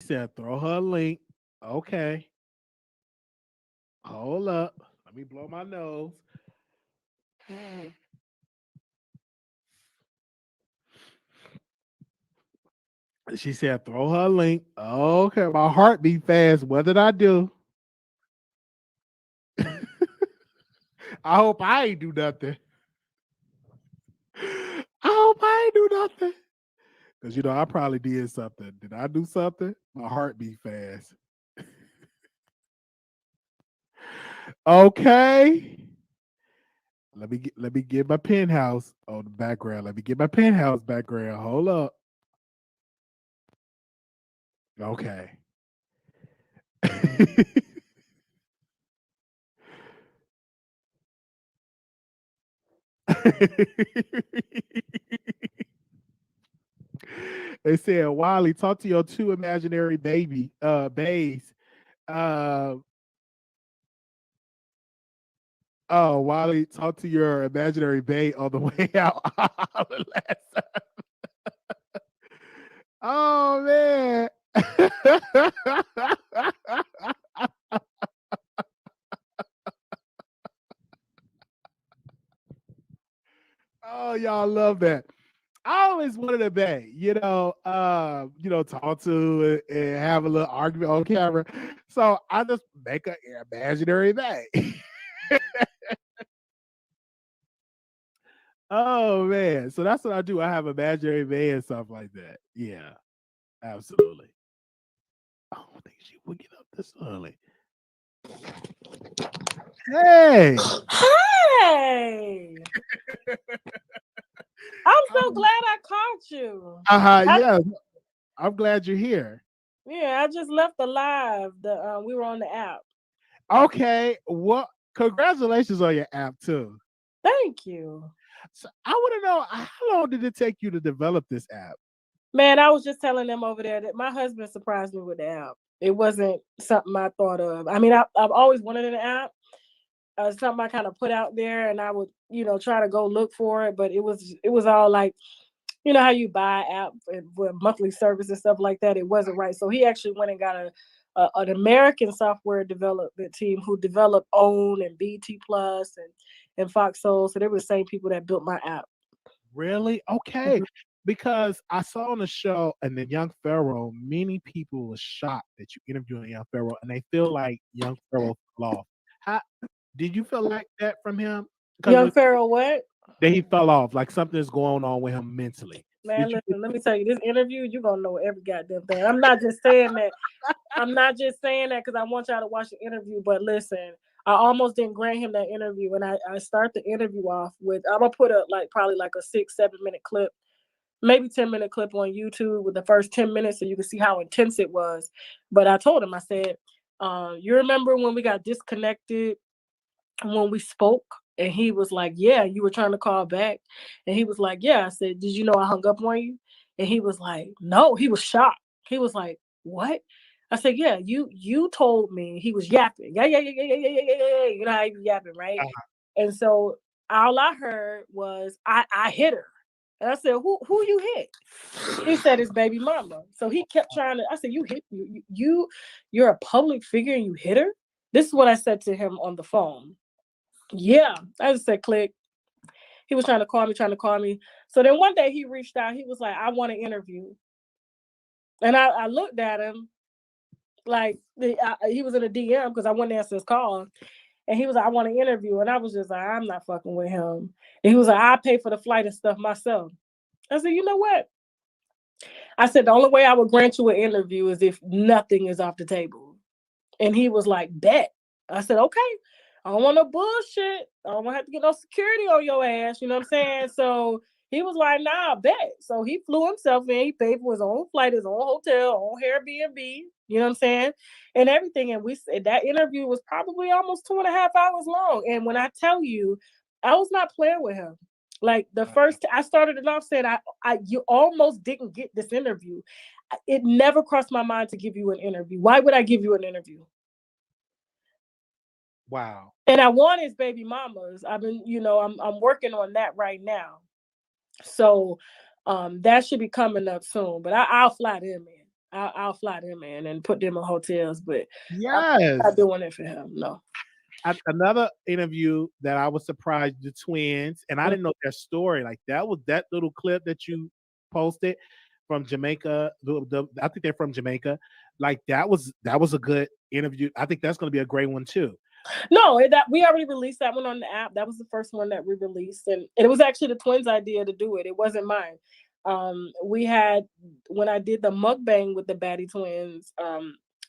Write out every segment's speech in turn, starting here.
Said throw her a link. Okay. Hold up. Let me blow my nose. She said throw her a link. Okay. My heart beat fast. What did I do? I hope I ain't do nothing. I hope I ain't do nothing. Because I probably did something. Did I do something? My heart beat fast. Okay. Let me get my penthouse on the background. Let me get my penthouse background. Hold up. Okay. They said, Wiley, talk to your two imaginary bays. Uh oh, Wiley, talk to your imaginary bay on the way out. Oh man. Oh, y'all love that. I always wanted a bay, talk to it and have a little argument on camera. So I just make an imaginary bay. Oh man. So that's what I do. I have imaginary bay and stuff like that. Yeah, absolutely. I don't think she would get up this early. Hey. Hey, I'm so glad I caught you. I, Yeah. I'm glad you're here. yeah, I just left the live. We were on the app. Okay. Well, congratulations on your app too. Thank you. So I want to know how long did it take you to develop this app? Man, I was just telling them over there that my husband surprised me with the app. It wasn't something I thought of. I mean, I've always wanted an app. Something I kind of put out there, and I would, try to go look for it. But it was all like, how you buy app with monthly service and stuff like that. It wasn't right. So he actually went and got an American software development team who developed Own and BT Plus and Foxhole. So they were the same people that built my app. Really? Okay. Mhm. Because I saw on the show and the Young Pharaoh, many people were shocked that you interviewed Young Pharaoh and they feel like Young Pharaoh fell off. How did you feel like that from him? Because Young Pharaoh, what? that he fell off, like something's going on with him mentally. Man, Did you listen, let me tell you, this interview, you're gonna know every goddamn thing. I'm not just saying that. I'm not just saying that because I want y'all to watch the interview, but listen, I almost didn't grant him that interview. And I start the interview off with I'm gonna put probably like a 6, 7 minute clip, maybe 10 minute clip on YouTube with the first 10 minutes so you can see how intense it was. But I told him, I said, you remember when we got disconnected when we spoke? And he was like, yeah, you were trying to call back. And he was like, yeah. I said, did you know I hung up on you? And he was like, no. He was shocked. He was like, what? I said, yeah, you told me. He was yapping. Yeah, yeah, yeah, yeah, yeah, yeah, yeah, yeah, yeah. You know how he be yapping, right? And so all I heard was I hit her. And I said, who you hit? He said his baby mama. So he kept trying to. I said, you hit you're a public figure and you hit her. This is what I said to him on the phone. Yeah, I just said click. He was trying to call me. So then one day he reached out. He was like, I want an interview. And I looked at him like he was in a DM because I wouldn't answer his call. And he was like, I want an interview. And I was just like, I'm not fucking with him. And he was like, I pay for the flight and stuff myself. I said, you know what? I said, the only way I would grant you an interview is if nothing is off the table. And he was like, bet. I said, okay. I don't want no bullshit. I don't want to have to get no security on your ass. You know what I'm saying? So he was like, nah, bet. So he flew himself in. He paid for his own flight, his own hotel, own Airbnb. You know what I'm saying? And everything. And we said that interview was probably almost 2.5 hours long. And when I tell you, I was not playing with him. Like the first, I started it off saying, you almost didn't get this interview. It never crossed my mind to give you an interview. Why would I give you an interview? Wow. And I want his baby mamas. I've been, I'm working on that right now. So that should be coming up soon. But I'll fly them in. I'll fly them in and put them in hotels, but I'm Yes. not doing it for him. No. Another interview that I was surprised the twins, and I didn't know their story. Like that was that little clip that you posted from Jamaica. I think they're from Jamaica. Like that was a good interview. I think that's going to be a great one too. No, that we already released that one on the app. That was the first one that we released, and it was actually the twins' idea to do it. It wasn't mine. We had when I did the mukbang with the Batty twins.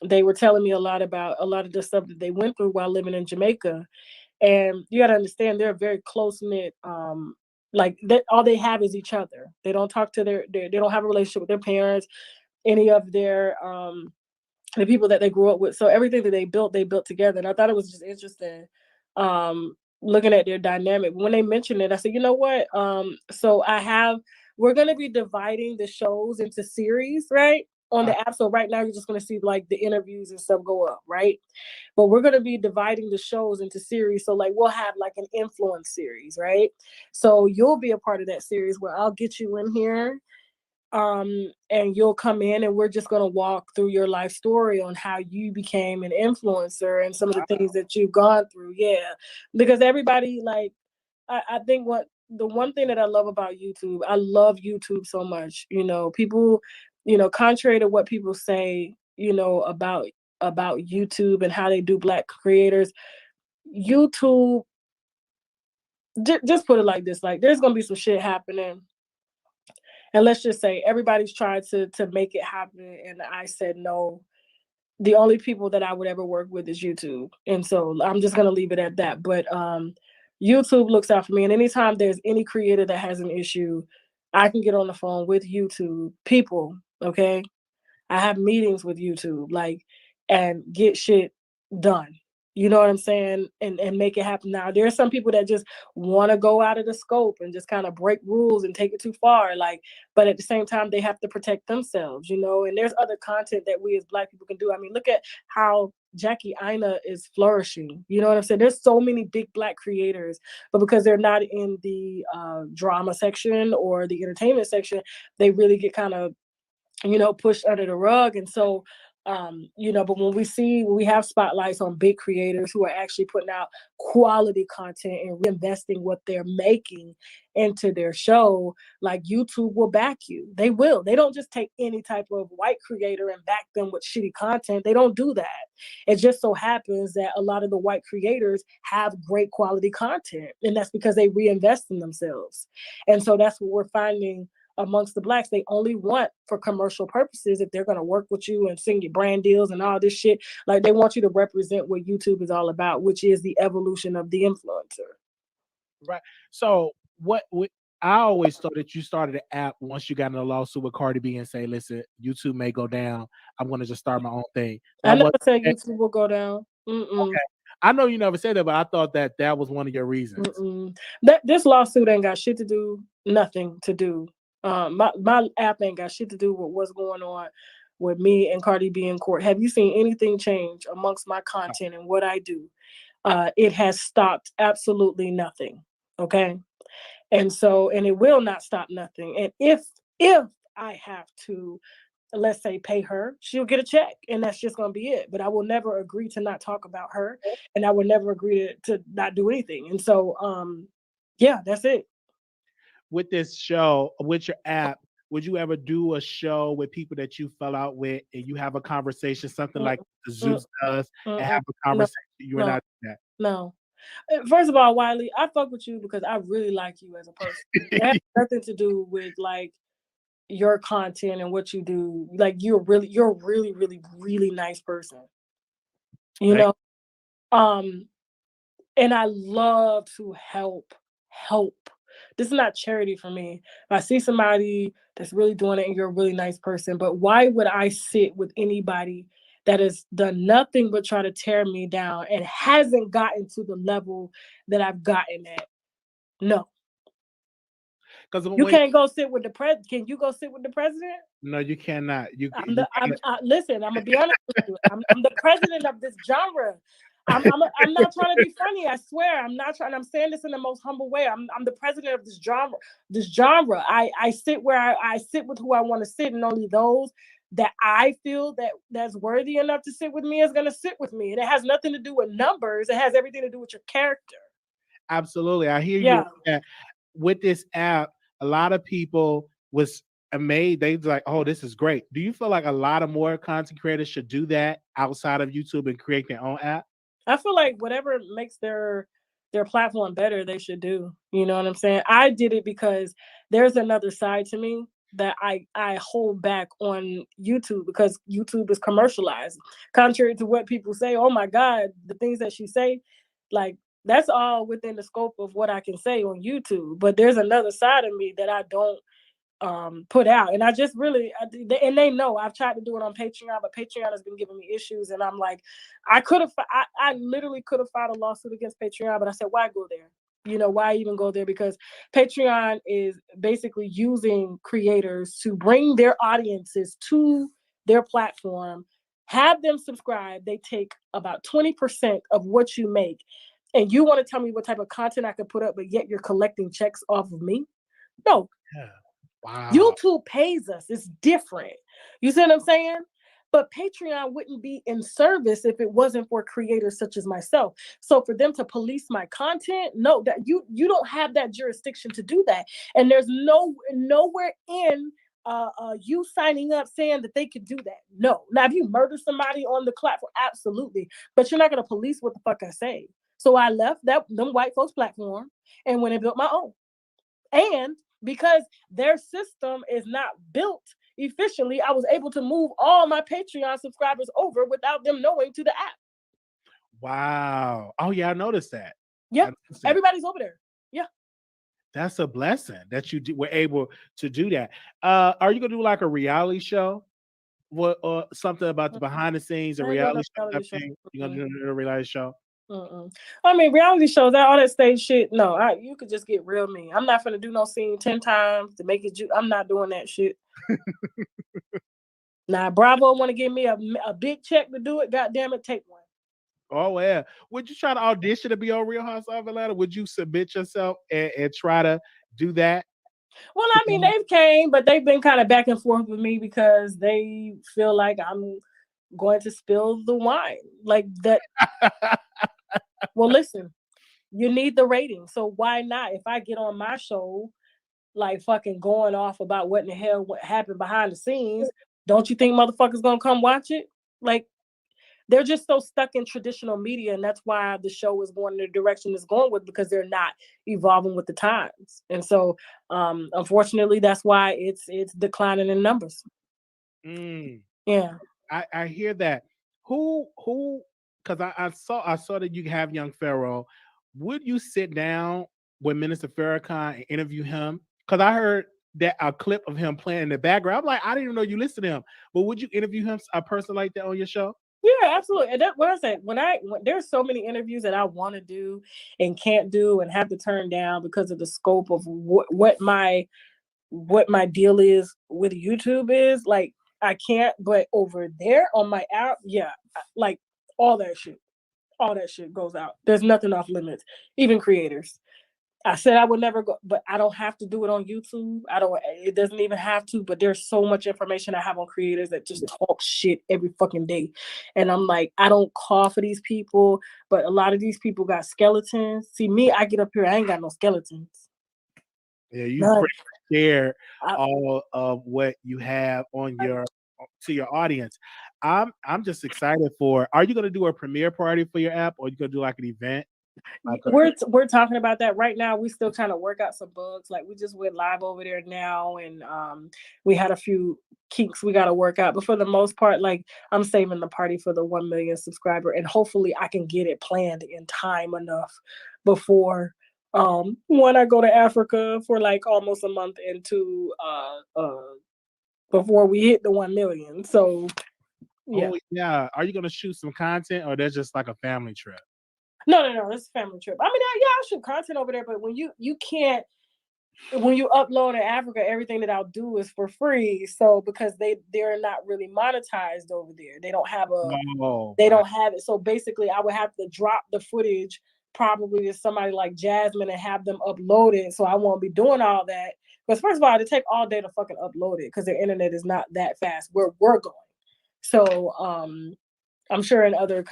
They were telling me a lot about a lot of the stuff that they went through while living in Jamaica, and you got to understand they're very close knit. Like that, all they have is each other. They don't talk to they don't have a relationship with their parents, any of their the people that they grew up with. So everything that they built together. And I thought it was just interesting, looking at their dynamic. When they mentioned it, I said, you know what? So we're gonna be dividing the shows into series, right? On the app. So right now you're just gonna see like the interviews and stuff go up, right? But we're gonna be dividing the shows into series. So like we'll have like an influence series, right? So you'll be a part of that series where I'll get you in here, and you'll come in and we're just going to walk through your life story on how you became an influencer and some of the things that you've gone through. Yeah, because everybody, like, I think what the one thing that I love about YouTube, I love YouTube so much. You know, people, you know, contrary to what people say, you know, about YouTube and how they do Black creators, YouTube, just put it like this, like there's going to be some shit happening, and let's just say everybody's tried to make it happen, and I said no. The only people that I would ever work with is YouTube, and so I'm just gonna leave it at that. But YouTube looks out for me, and anytime there's any creator that has an issue, I can get on the phone with YouTube people. Okay, I have meetings with YouTube, like, and get shit done. You know what I'm saying? And make it happen. Now, there are some people that just want to go out of the scope and just kind of break rules and take it too far. Like, but at the same time, they have to protect themselves, you know. And there's other content that we as Black people can do. I mean, look at how Jackie Aina is flourishing. You know what I'm saying? There's so many big Black creators, but because they're not in the drama section or the entertainment section, they really get kind of, you know, pushed under the rug. And so, you know, but when we have spotlights on big creators who are actually putting out quality content and reinvesting what they're making into their show, like YouTube will back you. They will. They don't just take any type of white creator and back them with shitty content. They don't do that. It just so happens that a lot of the white creators have great quality content, and that's because they reinvest in themselves. And so that's what we're finding amongst the Blacks. They only want for commercial purposes. If they're going to work with you and send you brand deals and all this shit, like they want you to represent what YouTube is all about, which is the evolution of the influencer. Right. So I always thought that you started an app once you got in a lawsuit with Cardi B and say, listen, YouTube may go down. I'm going to just start my own thing. I never said YouTube will go down. Okay. I know you never said that, but I thought that was one of your reasons. This lawsuit ain't got shit to do, nothing to do. My app ain't got shit to do with what's going on with me and Cardi B in court. Have you seen anything change amongst my content and what I do? It has stopped absolutely nothing. Okay. And so, and it will not stop nothing. And if I have to, let's say, pay her, she'll get a check, and that's just going to be it. But I will never agree to not talk about her, and I will never agree to not do anything. And so, yeah, that's it. With this show, with your app, would you ever do a show with people that you fell out with and you have a conversation, something like the Zeus does, and have a conversation? You are not doing that. No. First of all, Wiley, I fuck with you because I really like you as a person. It has nothing to do with like your content and what you do. Like you're a really, really, really nice person. You know? And I love to help. This is not charity for me. If I see somebody that's really doing it and you're a really nice person, but why would I sit with anybody that has done nothing but try to tear me down and hasn't gotten to the level that I've gotten at? No. Because you can't go sit with the president. Can you go sit with the president? No, you cannot. Listen, I'm gonna be honest with you. I'm the president of this genre. I'm not trying to be funny. I swear, I'm not trying. I'm saying this in the most humble way. I'm the president of this genre. I sit where I sit with who I want to sit, and only those that I feel that's worthy enough to sit with me is going to sit with me. And it has nothing to do with numbers. It has everything to do with your character. Absolutely. I hear you Yeah. on that. With this app, a lot of people was amazed. They was like, oh, this is great. Do you feel like a lot of more content creators should do that outside of YouTube and create their own app? I feel like whatever makes their platform better, they should do. You know what I'm saying? I did it because there's another side to me that I hold back on YouTube because YouTube is commercialized. Contrary to what people say, oh my God, the things that she say, like that's all within the scope of what I can say on YouTube. But there's another side of me that I don't put out, and I just really and they know I've tried to do it on Patreon, but Patreon has been giving me issues, and I'm like, I literally could have filed a lawsuit against Patreon, but I said, why go there? You know, why even go there? Because Patreon is basically using creators to bring their audiences to their platform, have them subscribe. They take about 20% of what you make, and you want to tell me what type of content I could put up, but yet you're collecting checks off of me? No. Yeah. Wow. YouTube pays us. It's different. You see what I'm saying? But Patreon wouldn't be in service if it wasn't for creators such as myself. So for them to police my content, no, that you don't have that jurisdiction to do that. And there's nowhere in you signing up saying that they could do that. No. Now, if you murder somebody on the platform, absolutely. But you're not gonna police what the fuck I say. So I left them white folks platform and went and built my own. And because their system is not built efficiently, I was able to move all my Patreon subscribers over without them knowing to the app. Wow. Oh yeah, I noticed that. I Yeah, noticed that. everybody's over there. Yeah. That's a blessing that you were able to do that. Are you gonna do like a reality show? What or something about the behind the scenes, a I ain't doing reality no show reality type show. thing? You gonna do a reality show? Mm-mm. I mean, reality shows, that all that stage shit. No, you could just get real me. I'm not gonna do no scene 10 times to make it. I'm not doing that shit. Now, Bravo want to give me a big check to do it. God damn it, take one. Oh yeah. Would you try to audition to be on Real Housewives of Atlanta? Would you submit yourself and try to do that? Well, I mean, they've came, but they've been kind of back and forth with me because they feel like I'm going to spill the wine. Like that. Well, listen, you need the rating. So why not? If I get on my show, like fucking going off about what in the hell what happened behind the scenes, don't you think motherfuckers gonna come watch it? Like, they're just so stuck in traditional media, and that's why the show is going in the direction it's going with, because they're not evolving with the times. And so unfortunately that's why it's declining in numbers. Mm, Yeah. I hear that. Who because I saw that you have young Pharaoh. Would you sit down with Minister Farrakhan and interview him? Because I heard that a clip of him playing in the background. I'm like, I didn't even know you listened to him. But would you interview him, a person like that, on your show? Yeah, absolutely. And that what I said, when there's so many interviews that I want to do and can't do and have to turn down because of the scope of what my deal is with YouTube is, like, I can't. But over there on my app, yeah, like all that shit goes out. There's nothing off limits, even creators. I said I would never go, but I don't have to do it on YouTube. It doesn't even have to, but there's so much information I have on creators that just talk shit every fucking day. And I'm like, I don't call for these people, but a lot of these people got skeletons. See, me, I get up here, I ain't got no skeletons. Yeah, you None. pretty much share I, all of what you have on your to your audience. I'm just excited for. Are you going to do a premiere party for your app, or are you going to do like an event? Like we're talking about that right now. We still trying to work out some bugs. Like, we just went live over there now, and we had a few kinks we got to work out. But for the most part, like, I'm saving the party for the 1 million subscriber, and hopefully I can get it planned in time enough before when I go to Africa for like almost a month into before we hit the 1 million. So yeah. oh yeah, are you going to shoot some content, or that's just like a family trip? No. This is a family trip. I mean, I shoot content over there, but when you can't, when you upload in Africa, everything that I'll do is for free. So because they're not really monetized over there, they don't have Wow. it. So basically, I would have to drop the footage probably to somebody like Jasmine and have them upload it. So I won't be doing all that Because first of all, it take all day to fucking upload it because the internet is not that fast where we're going. So I'm sure in other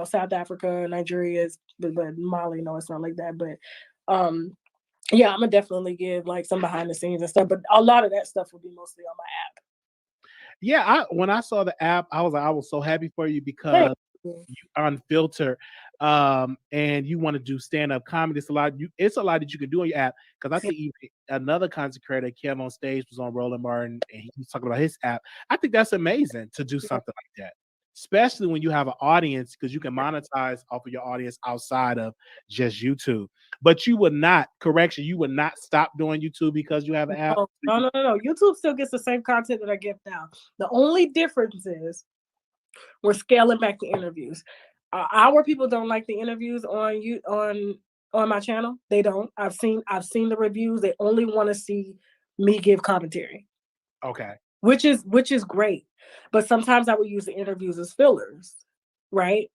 South Africa, Nigeria is, but Mali, no, it's not like that. But yeah, I'm gonna definitely give like some behind the scenes and stuff. But a lot of that stuff will be mostly on my app. Yeah, when I saw the app, I was so happy for you Thank because you. you unfilter, and you want to do stand up comedy. It's a lot that you can do on your app. Because I think even another content creator that came on stage was on Roland Martin, and he was talking about his app. I think that's amazing to do something like that, especially when you have an audience, because you can monetize off of your audience outside of just YouTube. But you would not, correction, you would not stop doing YouTube because you have an app. No. YouTube still gets the same content that I give now. The only difference is we're scaling back the interviews. Our people don't like the interviews on my channel. They don't. I've seen the reviews. They only want to see me give commentary. Okay. Which is great. But sometimes I would use the interviews as fillers, right?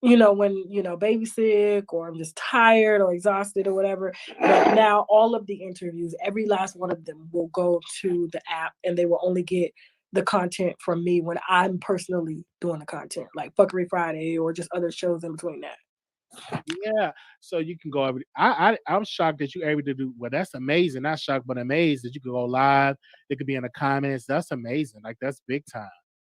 When baby's sick or I'm just tired or exhausted or whatever. But now all of the interviews, every last one of them will go to the app, and they will only get the content from me when I'm personally doing the content, like Fuckery Friday or just other shows in between that. Yeah, so you can go over. I'm shocked that you're able to do. Well, that's amazing. Not shocked, but amazed that you can go live. It could be in the comments. That's amazing. Like that's big time.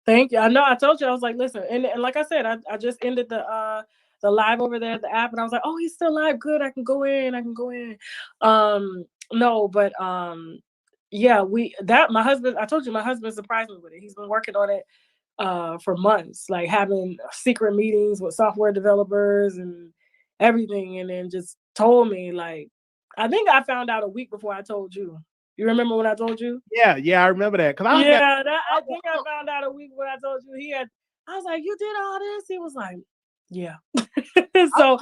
Thank you. I know I told you, I was like, listen, and like I said, I just ended the live over there at the app, and I was like, oh, he's still live. Good, I can go in. No, but yeah, my husband, I told you my husband surprised me with it. He's been working on it for months, like having secret meetings with software developers and everything, and then just told me, like, I think I found out a week before I told you. You remember when I told you? Yeah, I remember that. I think I found out a week when I told you I was like, you did all this? He was like, yeah. So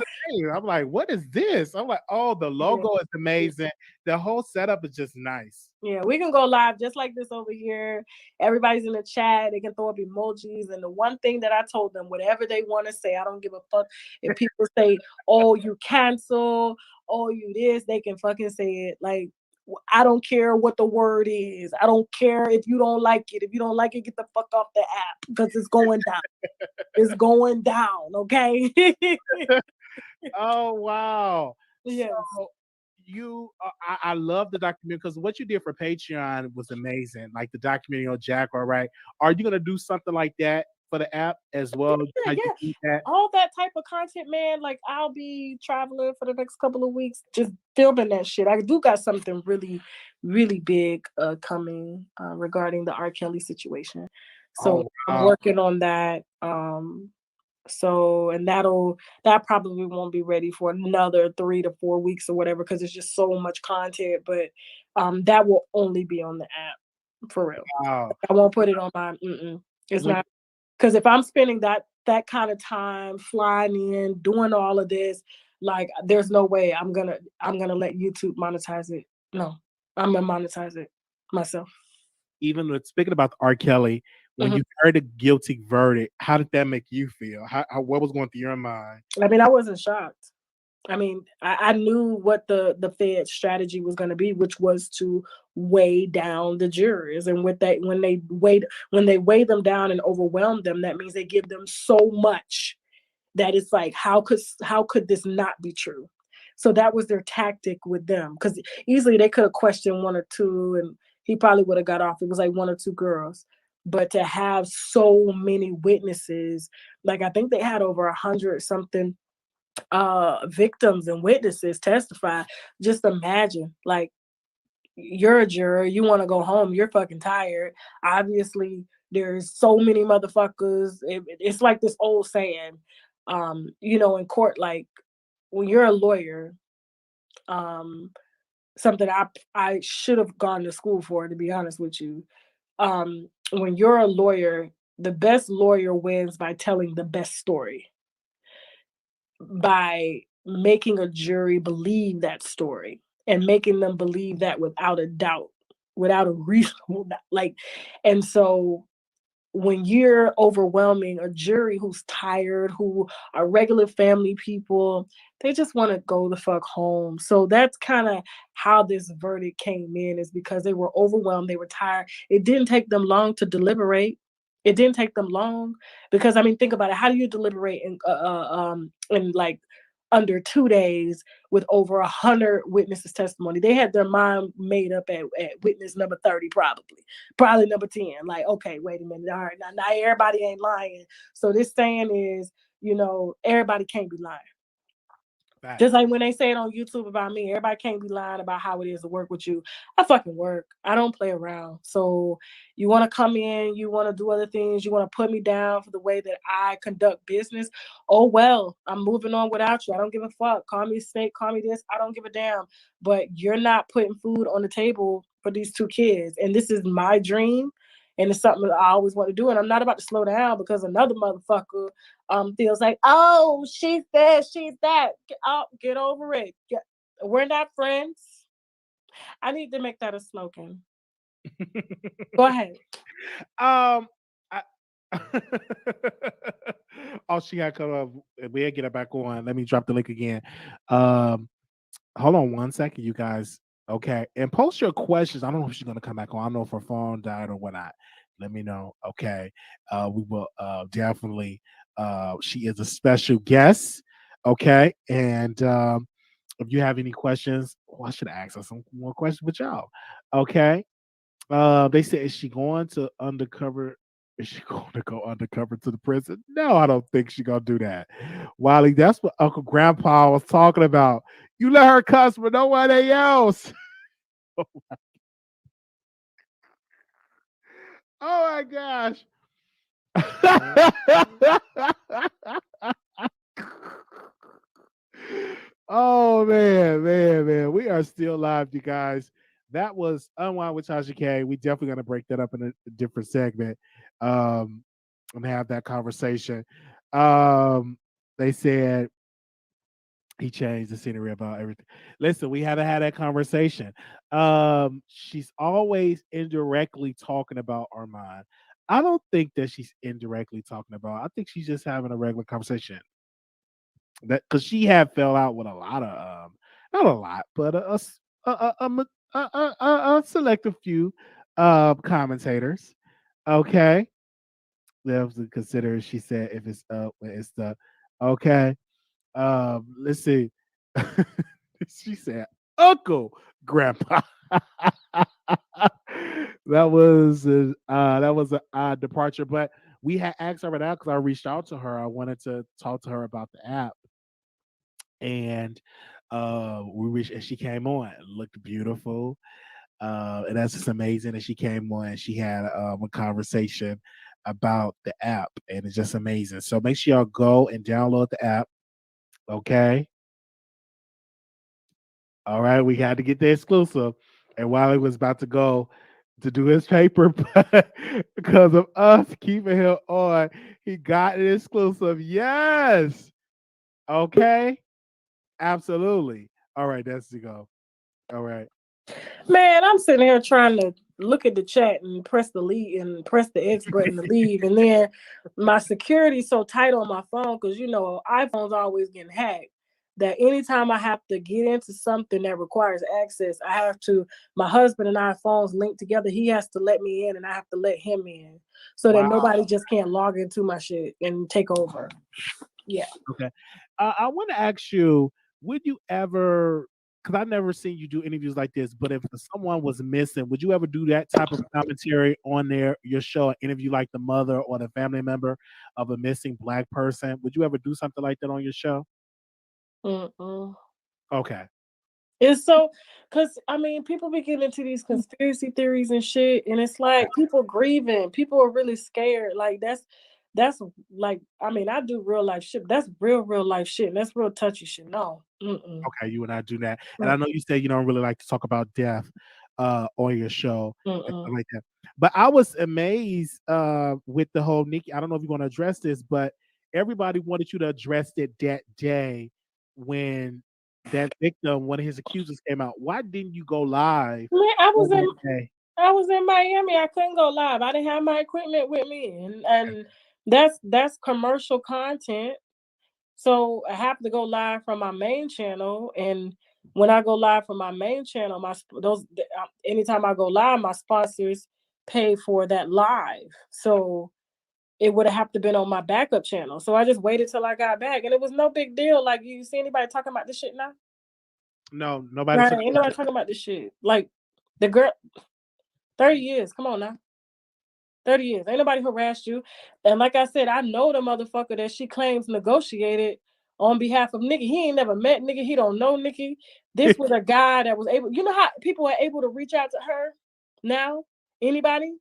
I'm like, what is this? I'm like, oh, the logo is amazing. The whole setup is just nice. Yeah, we can go live just like this over here. Everybody's in the chat. They can throw up emojis. And the one thing that I told them, whatever they want to say, I don't give a fuck. If people say, oh, you cancel, oh, you this, they can fucking say it. Like, I don't care what the word is. I don't care if you don't like it. If you don't like it, get the fuck off the app because it's going down. It's going down, okay? Oh wow. Yes. So I love the documentary because what you did for Patreon was amazing. Like the documentary on Jaguar, right? Are you gonna do something like that for the app as well? Yeah. All that type of content, man. Like I'll be traveling for the next couple of weeks, just filming that shit. I do got something really, really big coming regarding the R. Kelly situation. So I'm working on that. So, and that probably won't be ready for another 3 to 4 weeks or whatever, because it's just so much content. But that will only be on the app for real. Wow. I won't put it on my. It's not, because if I'm spending that kind of time flying in, doing all of this, like there's no way I'm gonna let YouTube monetize it. No, I'm gonna monetize it myself. Even with speaking about R. Kelly, when you heard the guilty verdict, how did that make you feel? What was going through your mind? I mean, I wasn't shocked. I mean, I knew what the Fed strategy was going to be, which was to weigh down the jurors. And when they weigh them down and overwhelm them, that means they give them so much that it's like, how could this not be true? So that was their tactic with them, because easily they could have questioned one or two, and he probably would have got off. It was like one or two girls. But to have so many witnesses, like I think they had over 100 something victims and witnesses testify. Just imagine, like, you're a juror, you want to go home, you're fucking tired. Obviously, there's so many motherfuckers. It's like this old saying, in court, like when you're a lawyer, something I should have gone to school for, to be honest with you. When you're a lawyer, the best lawyer wins by telling the best story, by making a jury believe that story and making them believe that without a doubt, without a reasonable doubt. Like, and so when you're overwhelming a jury who's tired, who are regular family people, they just want to go the fuck home. So that's kind of how this verdict came in, is because they were overwhelmed, they were tired. It didn't take them long to deliberate. It didn't take them long because I mean, think about it. How do you deliberate in like under 2 days with over 100 witnesses' testimony? They had their mind made up at witness number 30, probably number 10. Like, okay, wait a minute. All right, now everybody ain't lying. So this saying is, everybody can't be lying. Facts. Just like when they say it on YouTube about me, everybody can't be lying about how it is to work with you. I fucking work. I don't play around. So you want to come in, you want to do other things, you want to put me down for the way that I conduct business. Oh well, I'm moving on without you. I don't give a fuck. Call me a snake, call me this. I don't give a damn. But you're not putting food on the table for these two kids. And this is my dream. And it's something that I always want to do. And I'm not about to slow down because another motherfucker feels like, oh, she's this, she's that. Get over it. We're not friends. I need to make that a slogan. Go ahead. Um, I, oh, she got cut off. We'll get her back on. Let me drop the link again. Um, hold on 1 second, you guys. Okay, and post your questions. I don't know if she's gonna come back on. I don't know if her phone died or whatnot. Let me know. Okay, we will definitely. She is a special guest. Okay, and if you have any questions, well, I should ask her some more questions with y'all. Okay, they said, is she going to undercover? Is she going to go undercover to the prison? No, I don't think she's gonna do that. Wiley, that's what Uncle Grandpa was talking about. You let her cuss, but nobody else. Oh my gosh. Oh man. We are still live, you guys. That was Unwind with Tasha K. We definitely gonna break that up in a different segment. Um and have that conversation. Um they said he changed the scenery about everything. Listen, we haven't had that conversation. She's always indirectly talking about Armand. I don't think that she's indirectly talking about. I think she's just having a regular conversation. That because she had fell out with a lot of not a lot, but a selective few commentators. Okay, they have to consider. She said if it's up, when it's the okay. Let's see. She said, "Uncle, Grandpa." That was a odd departure, but we had asked her right out because I reached out to her. I wanted to talk to her about the app, and we reached, and she came on. It looked beautiful, and that's just amazing. And she came on, and she had a conversation about the app, and it's just amazing. So make sure y'all go and download the app. Okay. All right, we had to get the exclusive. And Wiley was about to go to do his paper, but because of us keeping him on, he got an exclusive. Yes. Okay. Absolutely. All right, that's to go. All right. Man, I'm sitting here trying to look at the chat and press the leave and press the X button to leave. And then my security's so tight on my phone because iPhone's always getting hacked. That anytime I have to get into something that requires access, I have to, my husband and I phones linked together. He has to let me in and I have to let him in so that Wow. nobody just can't log into my shit and take over. Yeah. Okay. I want to ask you, would you ever, because I've never seen you do interviews like this, but if someone was missing, would you ever do that type of commentary on your show, an interview like the mother or the family member of a missing Black person? Would you ever do something like that on your show? Mm-mm. Okay. It's so, because I mean, people be getting into these conspiracy theories and shit, and it's like people grieving, people are really scared. Like that's like, I mean, I do real life shit. But that's real life shit. And that's real touchy shit. No, Okay, you and I do that. And I mm, know you said you don't really like to talk about death on your show and mm-mm. stuff like that. But I was amazed with the whole Nicki. I don't know if you want to address this, but everybody wanted you to address it that day when that victim, one of his accusers came out. Why didn't you go live Man, I was on in that day? I was in Miami. I couldn't go live. I didn't have my equipment with me, and that's commercial content. So I have to go live from my main channel, and when I go live from my main channel, anytime I go live, my sponsors pay for that live. So it would have to been on my backup channel. So I just waited till I got back, and it was no big deal. Like, you see anybody talking about this shit now? No, nobody Right? took. Ain't nobody talking about this shit. Like, the girl, 30 years. Come on now. 30 years. Ain't nobody harassed you. And like I said, I know the motherfucker that she claims negotiated on behalf of Nicki. He ain't never met Nicki. He don't know Nicki. This was a guy that was able, you know how people are able to reach out to her now? Anybody?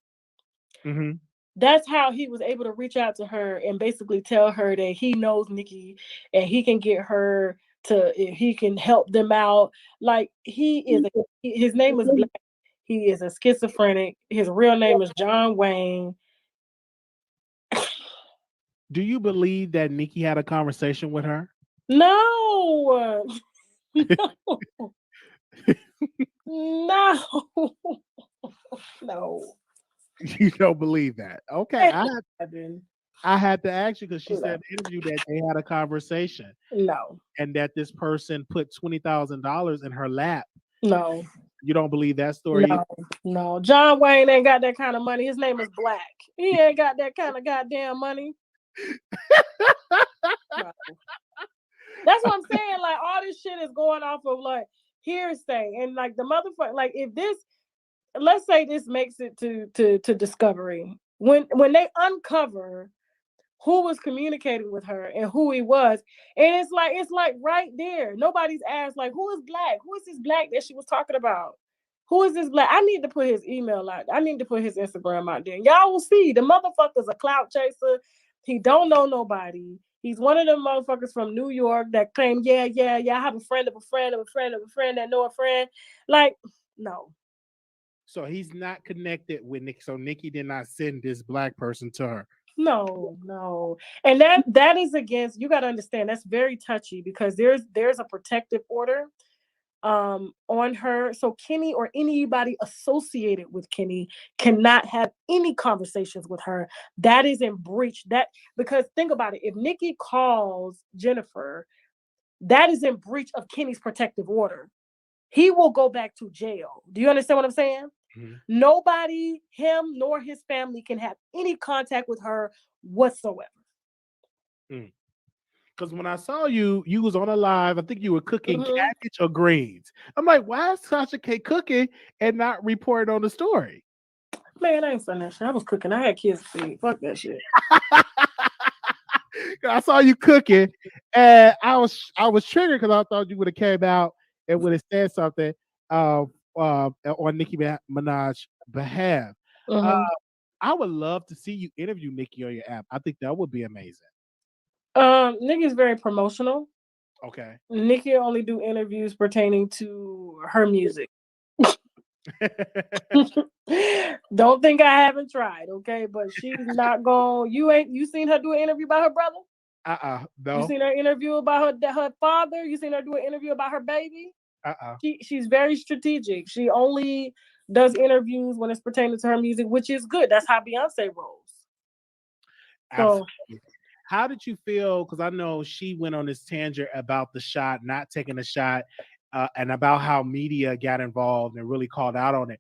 Mm-hmm. That's how he was able to reach out to her and basically tell her that he knows Nicki and he can get her to, he can help them out. Like, his name is Black. He is a schizophrenic. His real name is John Wayne. Do you believe that Nicki had a conversation with her? No, no, no, no. You don't believe that? Okay, Ain't happened. I had to ask you because she said No, in the interview that they had a conversation no, and that this person put $20,000 in her lap. no, You don't believe that story either? no, no. John Wayne ain't got that kind of money. His name is Black. He ain't got that kind of goddamn money. No. That's what I'm saying. Like, all this shit is going off of like hearsay, and like the motherfucker. Like, if this, let's say this makes it to Discovery, when they uncover who was communicating with her and who he was, and it's like right there. Nobody's asked like, who is Black? Who is this Black that she was talking about? Who is this Black? I need to put his email out. I need to put his Instagram out there. And y'all will see the motherfucker's a clout chaser. He don't know nobody. He's one of them motherfuckers from New York that claim, yeah, I have a friend of a friend of a friend of a friend that know a friend. Like, no. So he's not connected with Nicki. So Nicki did not send this Black person to her. No. And that is against, you got to understand, that's very touchy because there's a protective order on her. So Kenny or anybody associated with Kenny cannot have any conversations with her. That is in breach. That, because think about it, if Nicki calls Jennifer, that is in breach of Kenny's protective order. He will go back to jail. Do you understand what I'm saying? Mm-hmm. Nobody, him nor his family, can have any contact with her whatsoever. Because when I saw you, you was on a live. I think you were cooking Mm-hmm. cabbage or greens. I'm like, why is TashaK cooking and not reporting on the story? Man, I ain't saying that shit. I was cooking. I had kids to feed. Fuck that shit. I saw you cooking, and I was triggered because I thought you would have came out and would have said something on Nicki Minaj behalf. Uh, Mm-hmm. I would love to see you interview Nicki on your app. I think that would be amazing. Nicki's very promotional. Okay. Nicki only do interviews pertaining to her music. Don't think I haven't tried, okay? But she's not going. You seen her do an interview about her brother? You No. seen her interview about her father? You seen her do an interview about her baby? Uh-uh. She's very strategic. She only does interviews when it's pertaining to her music, which is good. That's how Beyonce rolls. So Absolutely. How did you feel? Because I know she went on this tangent about the shot, not taking a shot, and about how media got involved and really called out on it.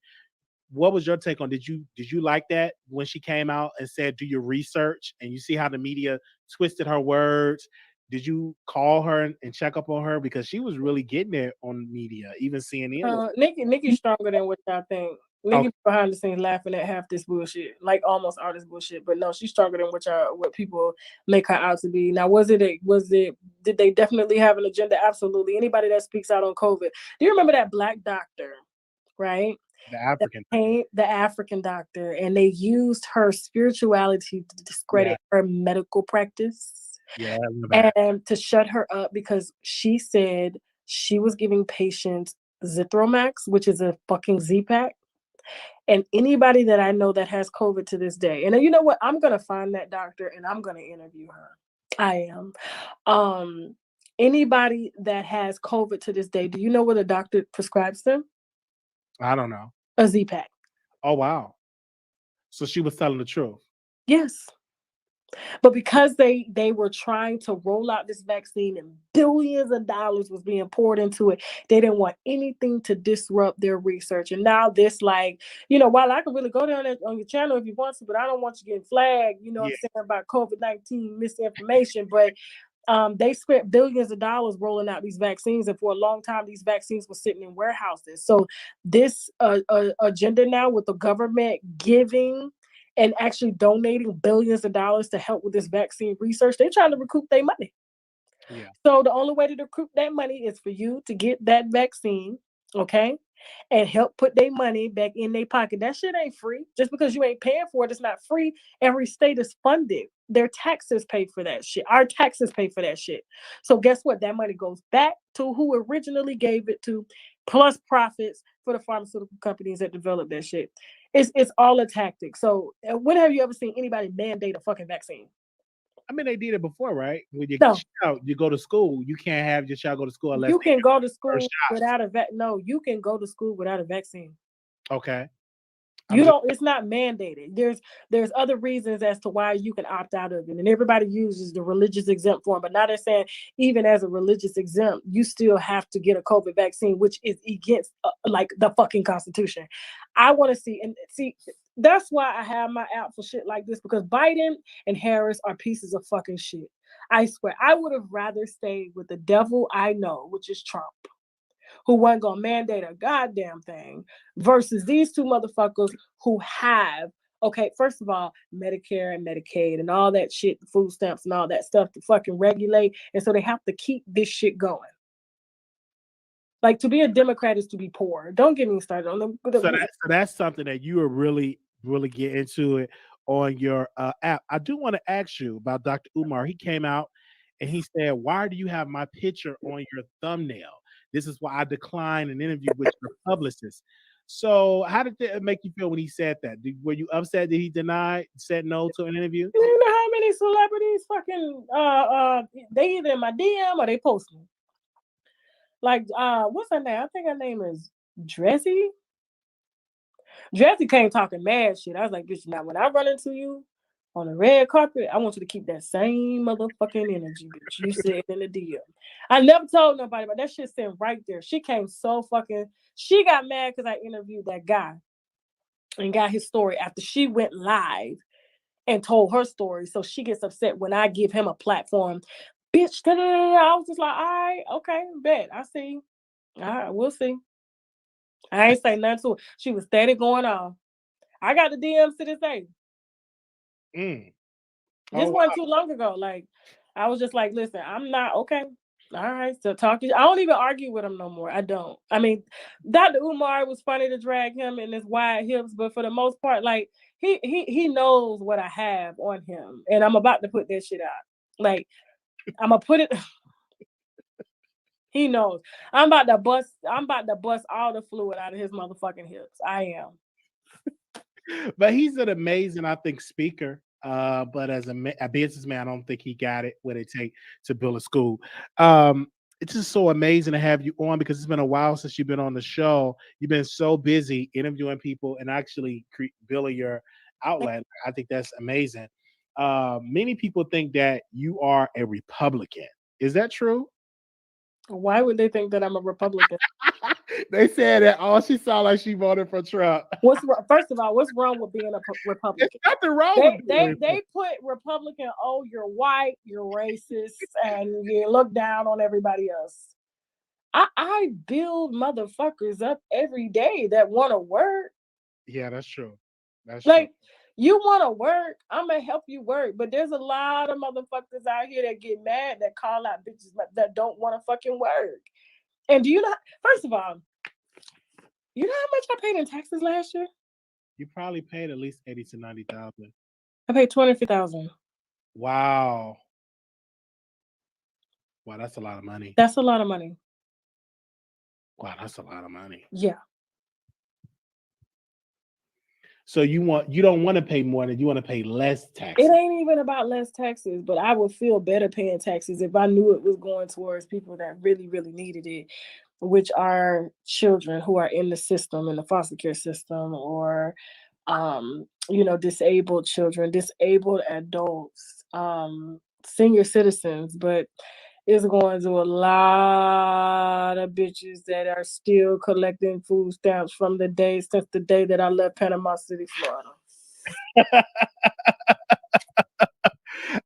What was your take on? Did you like that when she came out and said, "Do your research," and you see how the media twisted her words? Did you call her and check up on her because she was really getting it on media, even CNN was. Nicki's stronger than what I think. Nicki behind the scenes laughing at half this bullshit, like almost all this bullshit. But no, she's stronger than what people make her out to be. Now, did they definitely have an agenda? Absolutely. Anybody that speaks out on COVID. Do you remember that Black doctor, right? The African. The African doctor, and they used her spirituality to Yeah, discredit her medical practice yeah, I remember that. and to shut her up because she said she was giving patients Zithromax, which is a fucking Z-Pack. And anybody that I know that has COVID to this day, and you know what? I'm gonna find that doctor and I'm gonna interview her. I am. Anybody that has COVID to this day, do you know what a doctor prescribes them? I don't know. A Z-Pack. Oh wow. So she was telling the truth. Yes. But because they were trying to roll out this vaccine and billions of dollars was being poured into it, they didn't want anything to disrupt their research. And now this, like, while I can really go down on your channel if you want to, but I don't want you getting flagged, you know what Yeah. I'm saying, about COVID-19 misinformation. But they spent billions of dollars rolling out these vaccines, and for a long time, these vaccines were sitting in warehouses. So this agenda now with the government giving and actually donating billions of dollars to help with this vaccine research, they're trying to recoup their money. Yeah. So the only way to recoup that money is for you to get that vaccine, okay, and help put their money back in their pocket. That shit ain't free. Just because you ain't paying for it, it's not free. Every state is funded. Their taxes pay for that shit. Our taxes pay for that shit. So guess what? That money goes back to who originally gave it to, plus profits for the pharmaceutical companies that developed that shit. It's all a tactic. So when have you ever seen anybody mandate a fucking vaccine? I mean, they did it before, right? When your No. child, you go to school, you can't have your child go to school unless You they can get go to the first school shots. without a no, you can go to school without a vaccine. Okay. I'm You just don't, it's not mandated. There's other reasons as to why you can opt out of it. And everybody uses the religious exempt form, but now they're saying even as a religious exempt, you still have to get a COVID vaccine, which is against like the fucking Constitution. I want to see, that's why I have my out for shit like this, because Biden and Harris are pieces of fucking shit. I swear, I would have rather stayed with the devil I know, which is Trump, who wasn't gonna mandate a goddamn thing, versus these two motherfuckers who have, okay, first of all, Medicare and Medicaid and all that shit, food stamps and all that stuff to fucking regulate. And so they have to keep this shit going. Like, to be a Democrat is to be poor. Don't get me started on them. so that's something that you are really get into it on your app. I do want to ask you about Dr. Umar. He came out and he said, "Why do you have my picture on your thumbnail? This is why I declined an interview with your publicist." So, how did that make you feel when he said that? Were you upset that he said no to an interview? You know how many celebrities fucking they either in my DM or they post me. Like what's her name? I think her name is Dressy. Dressy came talking mad shit. I was like, bitch, now when I run into you on the red carpet, I want you to keep that same motherfucking energy, bitch. You said in the DM. I never told nobody, but that shit sitting right there. She came so fucking, she got mad because I interviewed that guy and got his story after she went live and told her story. So she gets upset when I give him a platform. Bitch, I was just like, all right, okay, bet. I see. All right, we'll see. I ain't say nothing to her. She was steady going on. I got the DMs to this day. Mm. This Oh wasn't wow. too long ago. Like, I was just like, listen, I'm not okay. All right, so talk to you. I don't even argue with him no more. I don't. I mean, Dr. Umar was funny to drag him in his wide hips, but for the most part, like he knows what I have on him, and I'm about to put that shit out. Like, I'm gonna put it. He knows. I'm about to bust all the fluid out of his motherfucking hips. I am. But he's an amazing, I think, speaker. But as a businessman, I don't think he got it what it take to build a school. It's just so amazing to have you on because it's been a while since you've been on the show. You've been so busy interviewing people and actually building your outlet. I think that's amazing. Many people think that you are a Republican. Is that true? Why would they think that I'm a Republican? They said that all she saw like she voted for Trump. First of all, what's wrong with being a There's Republican? nothing wrong with They being a they Republican. they put Republican. Oh, you're white, you're racist, and you look down on everybody else. I build motherfuckers up every day that want to work. Yeah, that's true. That's true. Like, you want to work, I'm gonna help you work. But there's a lot of motherfuckers out here that get mad, that call out bitches that don't want to fucking work. And do you know? First of all, you know how much I paid in taxes last year? You probably paid at least 80 to 90,000. I paid 23,000. Wow. Wow, that's a lot of money. That's a lot of money. Wow, that's a lot of money. Yeah. So you don't want to pay more than you want to pay less It taxes. ain't even about less taxes, but I would feel better paying taxes if I knew it was going towards people that really, really needed it. which are children who are in the system, in the foster care system, or disabled children, disabled adults, senior citizens, but it's going to a lot of bitches that are still collecting food stamps from since the day that I left Panama City, Florida.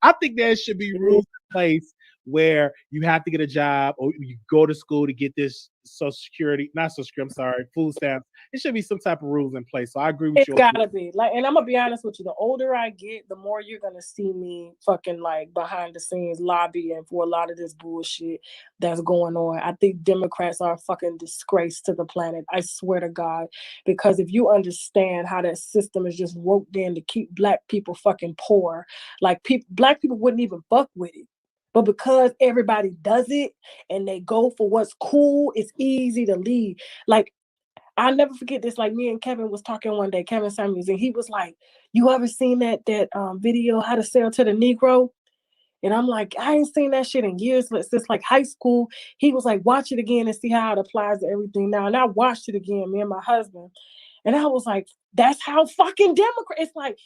I think there should be rules in place where you have to get a job or you go to school to get this Social Security, not Social Security, I'm sorry, food stamps. It should be some type of rules in place. So I agree with It's you. gotta be like, and I'm gonna be honest with you. The older I get, the more you're gonna see me fucking like behind the scenes lobbying for a lot of this bullshit that's going on. I think Democrats are a fucking disgrace to the planet. I swear to God, because if you understand how that system is just roped in to keep black people fucking poor, like black people wouldn't even fuck with it. But because everybody does it and they go for what's cool, it's easy to leave. Like, I'll never forget this. Like, me and Kevin was talking one day, Kevin Samuels, and he was like, "You ever seen that video, How to Sell to the Negro?" And I'm like, I ain't seen that shit in years, since like high school. He was like, watch it again and see how it applies to everything now. And I watched it again, me and my husband. And I was like, that's how fucking Democrat. It's like,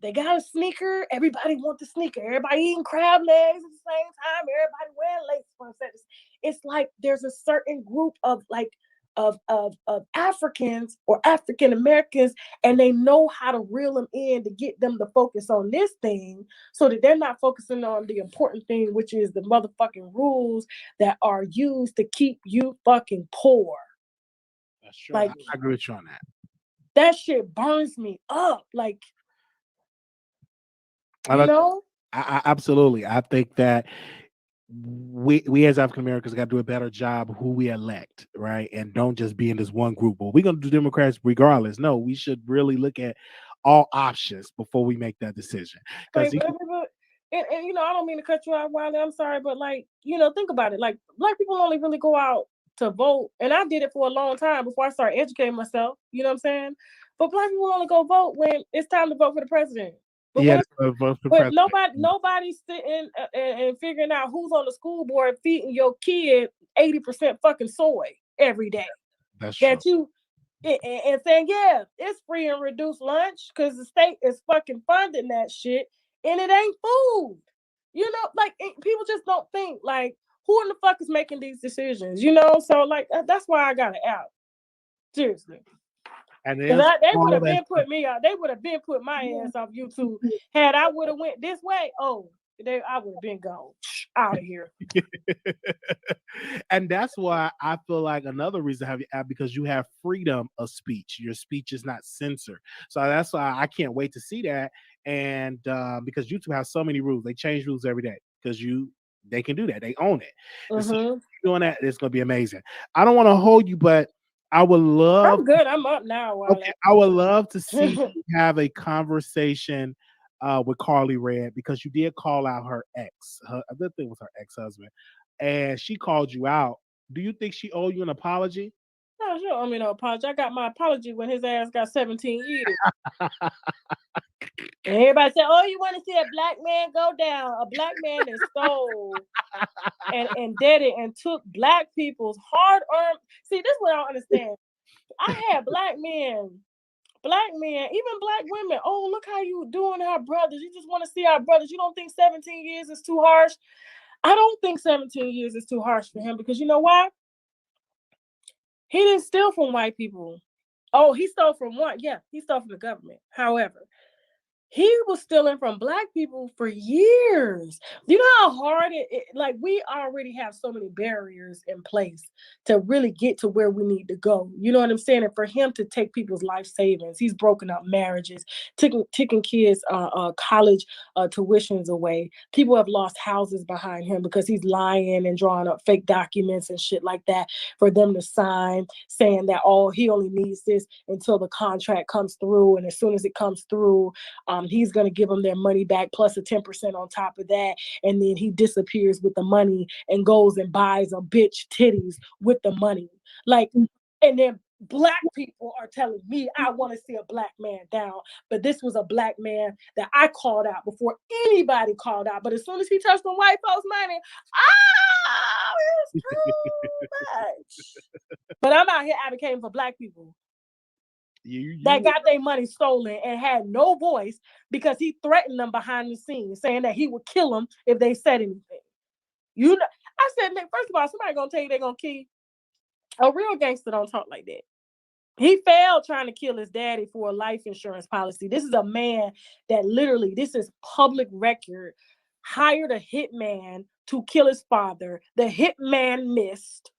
they got a sneaker. Everybody wants the sneaker. Everybody eating crab legs at the same time. Everybody wearing lace fronts. It's like there's a certain group of like of Africans or African Americans, and they know how to reel them in to get them to focus on this thing so that they're not focusing on the important thing, which is the motherfucking rules that are used to keep you fucking poor. That's true. Like, I agree with you on that. That shit burns me up. Like, I absolutely. I think that we as African Americans got to do a better job of who we elect, right? And don't just be in this one group. Well, we're gonna do Democrats regardless. No, we should really look at all options before we make that decision. Because and I don't mean to cut you out, Wiley. I'm sorry, but like, think about it. Like, black people only really go out to vote, and I did it for a long time before I started educating myself. You know what I'm saying? But black people only go vote when it's time to vote for the president. But nobody's sitting and figuring out who's on the school board feeding your kid 80% fucking soy every day. That's true. And saying, yeah, it's free and reduced lunch because the state is fucking funding that shit, and it ain't food. Like, people just don't think, like, who in the fuck is making these decisions? So like, that's why I got it out. Seriously. And they would have been put me out. They would have been put my ass off YouTube. Had I would have went this way, I would have been gone out of here. And that's why I feel like another reason to have you out, because you have freedom of speech. Your speech is not censored. So that's why I can't wait to see that. And because YouTube has so many rules, they change rules every day because they can do that. They own it. Mm-hmm. So doing that, it's gonna be amazing. I don't want to hold you, but I would love. I'm good. I'm up now. Okay, I would love to see you have a conversation with Carly Red, because you did call out her ex. I think it was her ex-husband, and she called you out. Do you think she owed you an apology? No, she don't owe me no apology. I got my apology when his ass got 17 years. And everybody said, "Oh, you want to see a black man go down? A black man that stole and did it and took black people's hard-earned." See, this is what I don't understand. I had black men, even black women. Oh, look how you doing our brothers. You just want to see our brothers. You don't think 17 years is too harsh? I don't think 17 years is too harsh for him, because you know why? He didn't steal from white people. Oh, he stole from what? Yeah, he stole from the government. However, he was stealing from black people for years. You know how hard like, we already have so many barriers in place to really get to where we need to go. You know what I'm saying? And for him to take people's life savings, he's broken up marriages, taking kids college tuitions away. People have lost houses behind him because he's lying and drawing up fake documents and shit like that for them to sign, saying that, oh, he only needs this until the contract comes through. And as soon as it comes through, he's going to give them their money back plus a 10% on top of that. And then he disappears with the money and goes and buys a bitch titties with the money. Like, and then black people are telling me I want to see a black man down. But this was a black man that I called out before anybody called out. But as soon as he touched the white folks' money, it's too much. But I'm out here advocating for black people that got their money stolen and had no voice because he threatened them behind the scenes, saying that he would kill them if they said anything. You know, I said, first of all, somebody gonna tell you they're gonna kill you. A real gangster don't talk like that. He failed trying to kill his daddy for a life insurance policy. This is a man that literally, this is public record, hired a hitman to kill his father. The hitman missed.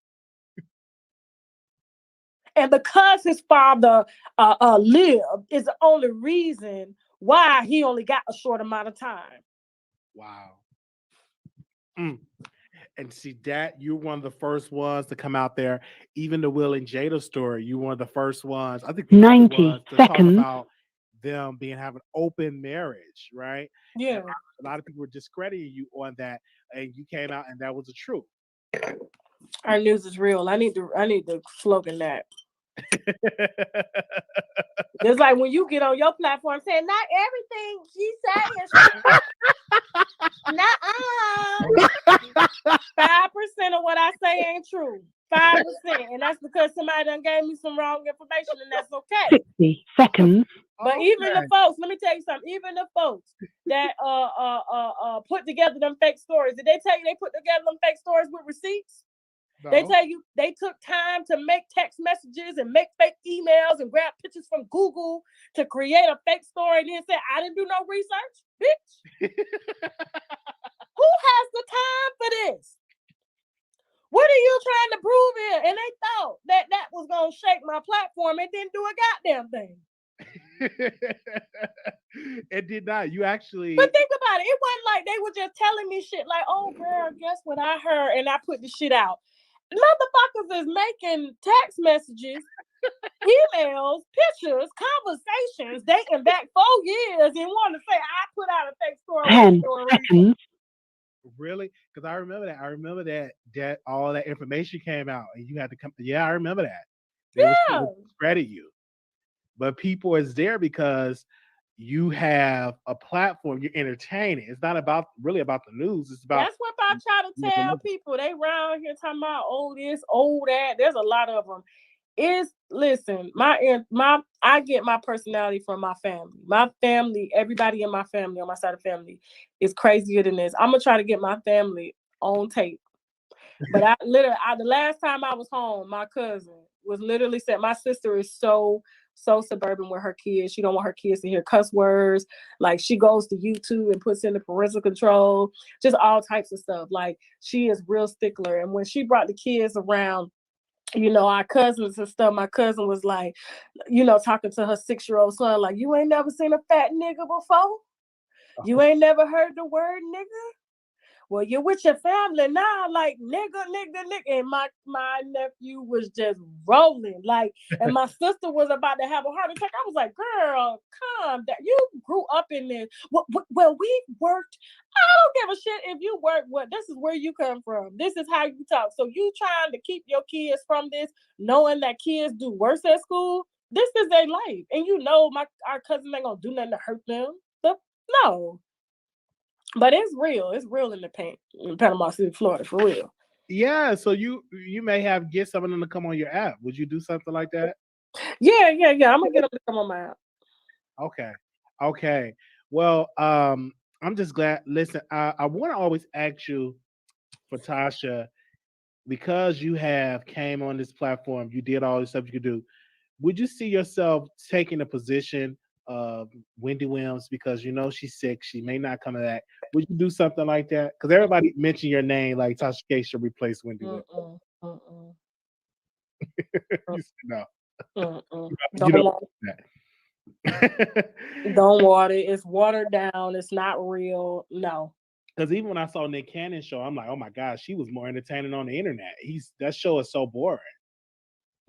And because his father lived is the only reason why he only got a short amount of time. Wow. And see that you're one of the first ones to come out there. Even the Will and Jada story, you were one of the first ones. I think 90 seconds to talk about them having open marriage, right? Yeah. And a lot of people were discrediting you on that, and you came out and that was the truth. Our news is real. I need to slogan that. It's like when you get on your platform saying not everything she said is true. 5% of what I say ain't true. 5%, and that's because somebody done gave me some wrong information, and that's okay. 60 seconds. But even the folks, let me tell you something. Even the folks that put together them fake stories, did they tell you they put together them fake stories with receipts? No. They tell you they took time to make text messages and make fake emails and grab pictures from Google to create a fake story and then say, I didn't do no research, bitch. Who has the time for this? What are you trying to prove here? And they thought that was going to shake my platform. It didn't do a goddamn thing. It did not. You actually. But think about it. It wasn't like they were just telling me shit like, oh, girl, guess what I heard? And I put the shit out. Motherfuckers is making text messages, emails, pictures, conversations, dating back 4 years and want to say, I put out a fake story. 10 seconds. Really? Because I remember that. I remember that all that information came out and you had to come. Yeah, I remember that. They were trying to discredit you. But people is there because you have a platform. You're entertaining. It's not really about the news. It's about. That's what I try to tell people. They around here talking about this, that. There's a lot of them. Listen, I get my personality from my family. My family, everybody in my family, on my side of the family, is crazier than this. I'm gonna try to get my family on tape. But the last time I was home, my cousin was literally said, my sister is so suburban with her kids. She don't want her kids to hear cuss words. Like she goes to YouTube and puts in the parental control, just all types of stuff. Like she is real stickler. And when she brought the kids around, our cousins and stuff, my cousin was like, talking to her 6-year-old son, like, you ain't never seen a fat nigga before? You ain't never heard the word nigga? Well, you're with your family now, like nigga. And my nephew was just rolling. Like, and my sister was about to have a heart attack. I was like, girl, calm down. You grew up in this. Well, we worked. I don't give a shit if you work. This is where you come from. This is how you talk. So you trying to keep your kids from this, knowing that kids do worse at school. This is their life. And our cousins ain't gonna do nothing to hurt them. So, no. But it's real. It's real in Panama City, Florida, for real. Yeah. So you may get some of them to come on your app. Would you do something like that? Yeah. I'm gonna get them to come on my app. Okay. Well, I'm just glad. Listen, I want to always ask you for Tasha, because you have came on this platform, you did all the stuff you could do. Would you see yourself taking a position of Wendy Williams, because she's sick, she may not come to that? Would you do something like that? Because everybody mentioned your name, like TashaK should replace Wendy Williams. You said no. Don't water it. It's watered down. It's not real. No. Because even when I saw Nick Cannon's show, I'm like, oh my gosh, she was more entertaining on the internet. That show is so boring.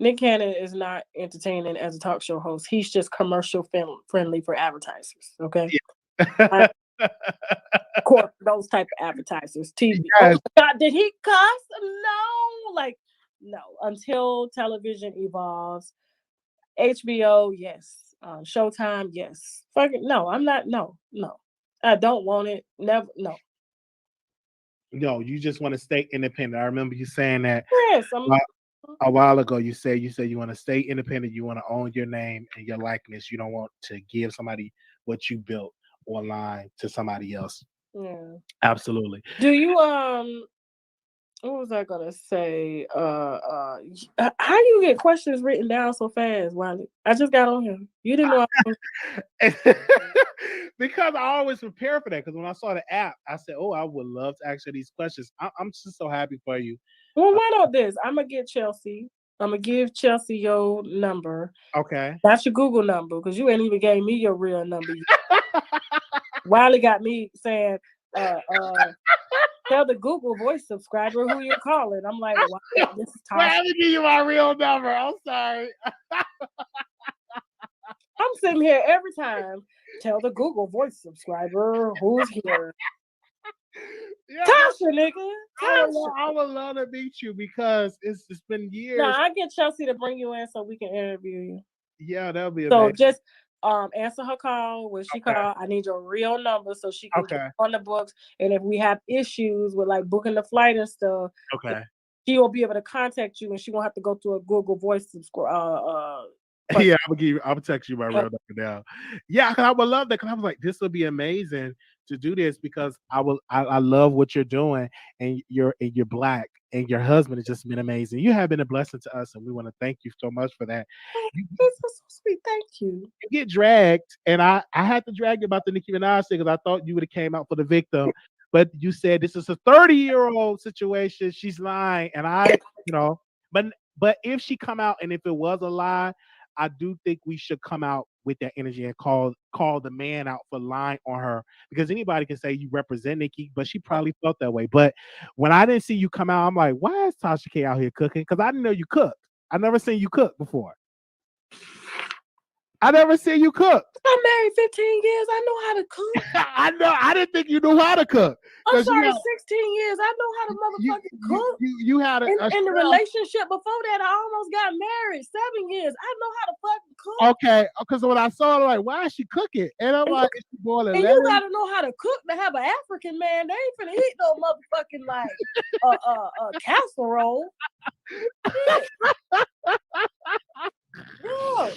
Nick Cannon is not entertaining as a talk show host. He's just commercial friendly for advertisers. Okay. Yeah. Those type of advertisers. TV. Yes. Oh God, did he cuss? No. Until television evolves. HBO, yes. Showtime, yes. Fucking no. I'm not. No. I don't want it. Never. No. No, you just want to stay independent. I remember you saying that. Yes. a while ago you said you want to stay independent, you want to own your name and your likeness. You don't want to give somebody what you built online to somebody else. Yeah. Absolutely. Do you what was I gonna say? How do you get questions written down so fast, Wiley? I just got on here. You didn't know I was Because I always prepare for that. Because when I saw the app, I said, "Oh, I would love to answer these questions." I'm just so happy for you. well, why not this? I'm gonna get Chelsea. I'm gonna give Chelsea your number. Okay. That's your Google number because you ain't even gave me your real number. Wiley got me saying, tell the Google voice subscriber who you're calling. I'm like, wow, this is Well, Tasha. let me give you my real number. I'm sorry. I'm sitting here every time. Tell the Google voice subscriber who's here. Yeah, Tasha, nigga. I Tasha. would love to meet you because it's been years. Now I get Chelsea to bring you in so we can interview you. Yeah, that'll be So amazing. just answer her call when she Okay. call. I need your real number so she can Okay. get on the books. And if we have issues with like booking the flight and stuff, Okay. she will be able to contact you and she won't have to go through a Google voice Yeah, I'm text you my real number now. Yeah, 'cause I would love that. Cause I was like, this would be amazing to do this because I love what you're doing and you're black and your husband has just been amazing. You have been a blessing to us and we want to thank you so much for that. You, This is so sweet. Thank you. you get dragged and I had to drag you about the Nicki Minaj thing because I thought you would have came out for the victim. But you said this is a 30-year-old situation. She's lying. And but if she come out and if it was a lie, I do think we should come out with that energy and call the man out for lying on her because anybody can say you represent Nikki, but she probably felt that way. But when I didn't see you come out, I'm like, why is TashaK out here cooking? Because I didn't know you cooked. I never seen you cook before. I never seen you cook. I'm married 15 years. I know how to cook. I know. I didn't think you knew how to cook. I'm sorry, 16 years. I know how to motherfucking cook. You had in the relationship before that, I almost got married. 7 years. I know how to fucking cook. Okay, because when I saw it, I'm like, why is she cooking? And I'm like, is she boiling? And you gotta know how to cook to have an African man. They ain't finna eat no motherfucking like casserole. Yeah.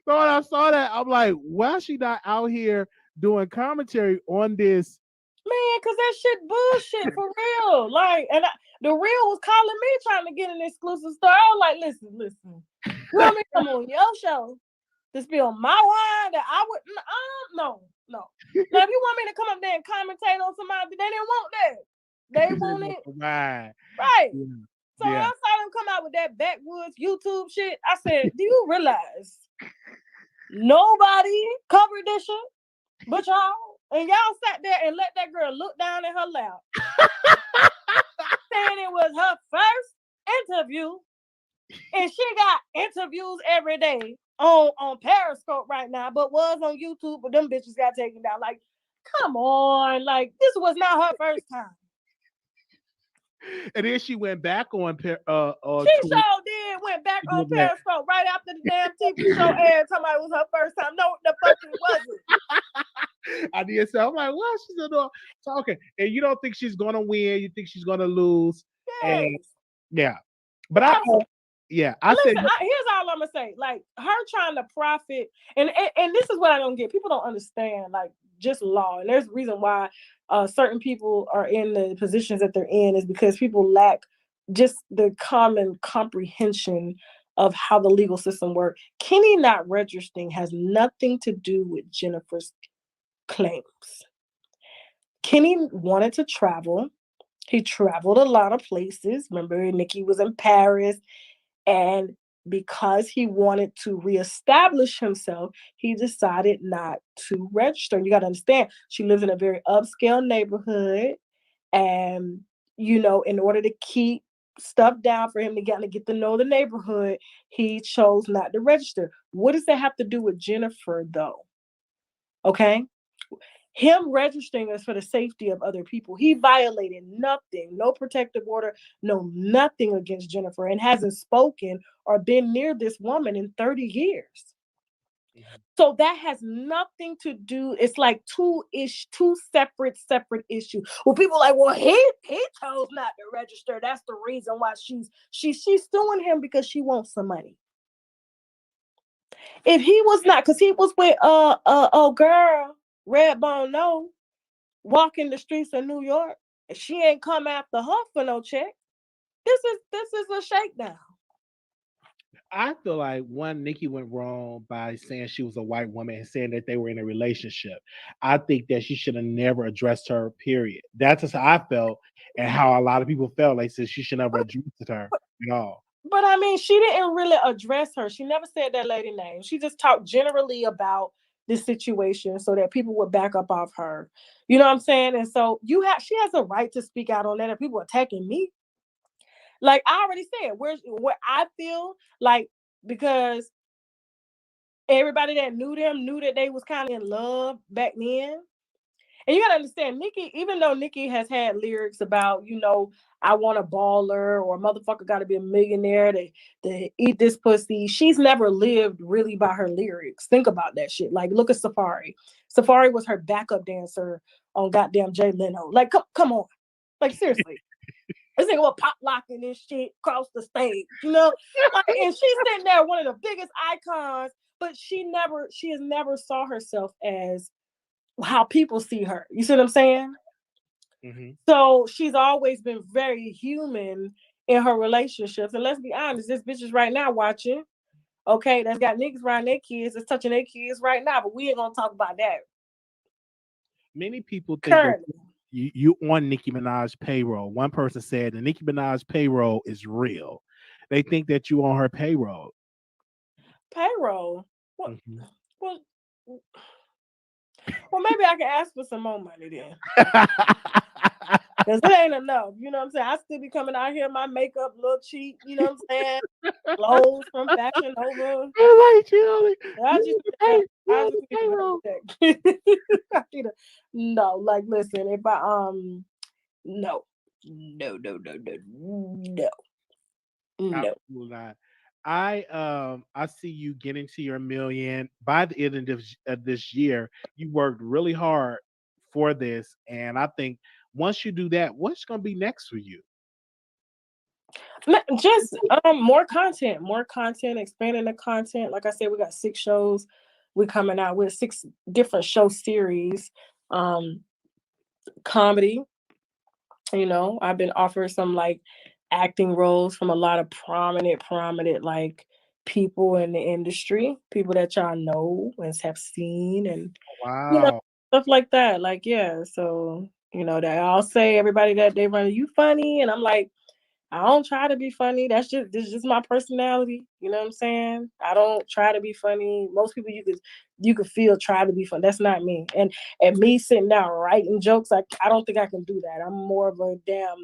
So when I saw that, I'm like, why is she not out here doing commentary on this? Man, cause that shit bullshit for real. Like, and the real was calling me trying to get an exclusive star. I was like, listen. You want me to come on your show to spill my wine that I would no. Now if you want me to come up there and commentate on somebody, they didn't want that. They wanted right. Yeah. So when I saw them come out with that backwoods YouTube shit, I said, do you realize nobody covered this shit but y'all? And y'all sat there and let that girl look down in her lap. Saying it was her first interview. And she got interviews every day on Periscope right now, but was on YouTube, but them bitches got taken down. Like, come on. Like, this was not her first time. And then she went back on she sure did. Went back on Periscope right after the damn TV show aired. Somebody was her first time. No, the fuck it wasn't. I did say, I'm like, well, she's talking. And you don't think she's gonna win? You think she's gonna lose? Yes. And, yeah, but I here's all I'm gonna say. Like her trying to profit, and this is what I don't get. People don't understand like just law, and there's a reason why certain people are in the positions that they're in is because people lack just the common comprehension of how the legal system works. Kenny not registering has nothing to do with Jennifer's claims. Kenny wanted to travel. He traveled a lot of places. Remember, Nicki was in Paris. And because he wanted to reestablish himself, he decided not to register. You got to understand, she lives in a very upscale neighborhood. And, in order to keep stuff down for him to get to know the neighborhood, he chose not to register. What does that have to do with Jennifer, though? Okay? Him registering is for the safety of other people. He violated nothing, no protective order, no nothing against Jennifer, and hasn't spoken or been near this woman in 30 years. Mhm. So that has nothing to do. It's like two separate issues. Well, people are like, well, he chose not to register. That's the reason why she's suing him because she wants some money. If he was not, because he was with girl, Redbone No, walking the streets of New York, and she ain't come after her for no check. This is a shakedown. I feel like one, Nikki went wrong by saying she was a white woman and saying that they were in a relationship. I think that she should have never addressed her. Period. That's just how I felt, and how a lot of people felt. They said she should never addressed her at all. But I mean, she didn't really address her. She never said that lady name. She just talked generally about this situation so that people would back up off her. You know what I'm saying? And so she has a right to speak out on that. If people attacking me, like I already said, where I feel like, because everybody that knew them knew that they was kind of in love back then. And you gotta understand, Nicki, even though Nicki has had lyrics about, I want a baller, or motherfucker gotta be a millionaire to eat this pussy, she's never lived really by her lyrics. Think about that shit. Like, look at Safari. Safari was her backup dancer on goddamn Jay Leno. Like, come on. Like, seriously. This nigga was pop locking this shit across the stage, Like, and she's sitting there, one of the biggest icons, but she has never saw herself as how people see her. You see what I'm saying? Mm-hmm. So she's always been very human in her relationships. And let's be honest, this bitch is right now watching. Okay, that's got niggas around their kids, that's touching their kids right now, but we ain't gonna talk about that. Many people think that Currently. you on Nicki Minaj payroll. One person said the Nicki Minaj payroll is real. They think that you on her payroll. Payroll. What? Mhm. Well, maybe I can ask for some more money then. Because it ain't enough. You know what I'm saying? I still be coming out here, my makeup look cheap. You know what I'm saying? Clothes from Fashion Nova. I like you. I just I just need Payroll. a check. No, like, listen, if I no. Absolutely not. I see you getting to your million by the end of this year. You worked really hard for this, and I think once you do that, what's going to be next for you? Just more content, expanding the content. Like I said, we got 6 shows. We're coming out with 6 different show series. Comedy, I've been offered some like acting roles from a lot of prominent like people in the industry, people that y'all know and have seen, and you know Wow. stuff like that. Like, yeah, so that I'll say everybody that they run, you funny, and I'm like, I don't try to be funny. This is just my personality. You know what I'm saying? I don't try to be funny. Most people you could feel try to be funny. That's not me. And me sitting down writing jokes, I don't think I can do that. I'm more of a damn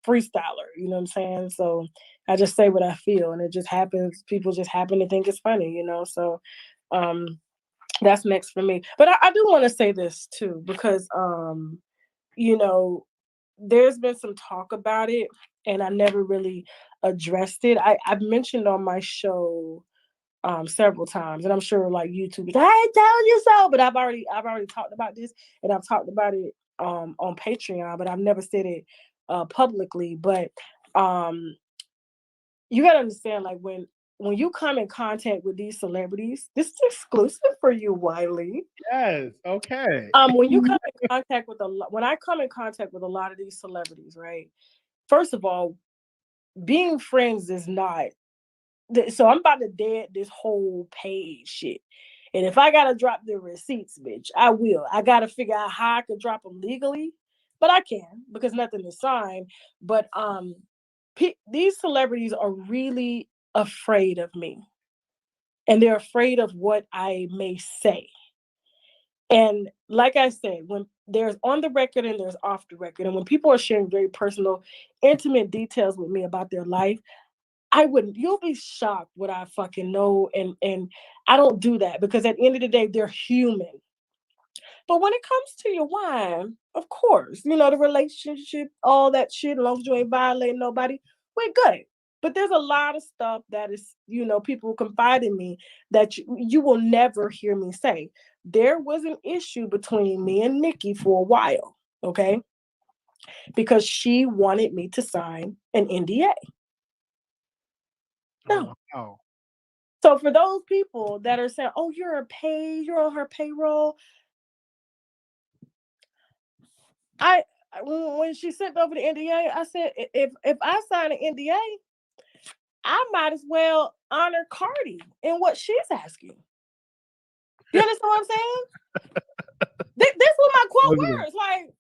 freestyler. You know what I'm saying? So I just say what I feel, and it just happens. People just happen to think it's funny. So that's next for me. But I do want to say this too, because you know there's been some talk about it, and I never really addressed it. I've mentioned on my show several times, and I'm sure like YouTube, I told you so, but I've already talked about this, and I've talked about it on Patreon, but I've never said it publicly. But you gotta understand, like, when you come in contact with these celebrities, this is exclusive for you, Wiley. Yes. Okay. When you come in contact with when I come in contact with a lot of these celebrities, right? First of all, being friends is not. So I'm about to dead this whole page shit. And if I gotta drop the receipts, bitch, I will. I gotta figure out how I can drop them legally, but I can because nothing is signed. But these celebrities are really afraid of me, and they're afraid of what I may say. And like I said, when there's on the record and there's off the record, and when people are sharing very personal, intimate details with me about their life, you'll be shocked what I fucking know. And I don't do that because at the end of the day, they're human. But when it comes to your wine, of course, the relationship, all that shit, as long as you ain't violating nobody, we're good. But there's a lot of stuff that is, people confide in me that you will never hear me say. There was an issue between me and Nicki for a while, okay? Because she wanted me to sign an NDA. No. Oh. So for those people that are saying, "Oh, you're on her payroll," when she sent over the NDA, I said, if I sign an NDA, I might as well honor Cardi in what she's asking. You understand what I'm saying? This was my quote words. Like,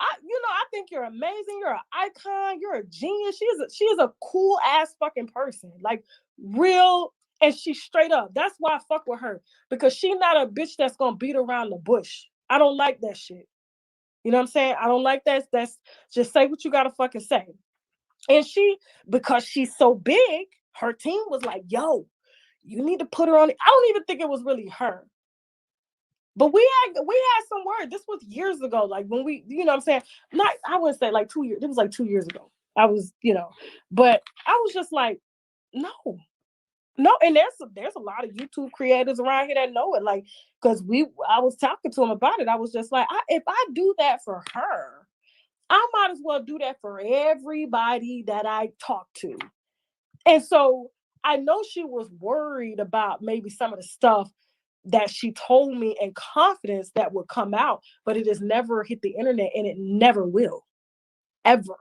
I think you're amazing. You're an icon. You're a genius. She is a cool ass fucking person. Like, real. And she's straight up. That's why I fuck with her. Because she's not a bitch that's gonna beat around the bush. I don't like that shit. You know what I'm saying? I don't like that. That's just say what you gotta fucking say. And because she's so big, her team was like, yo, you need to put her on it. I don't even think it was really her. But we had some word. This was years ago. Like when we, you know what I'm saying? I wouldn't say like 2 years. It was like 2 years ago. I was, but I was just like, no. And there's a lot of YouTube creators around here that know it. Like, because I was talking to them about it. I was just like, if I do that for her, I might as well do that for everybody that I talk to. And so I know she was worried about maybe some of the stuff that she told me in confidence that would come out, but it has never hit the internet, and it never will, ever.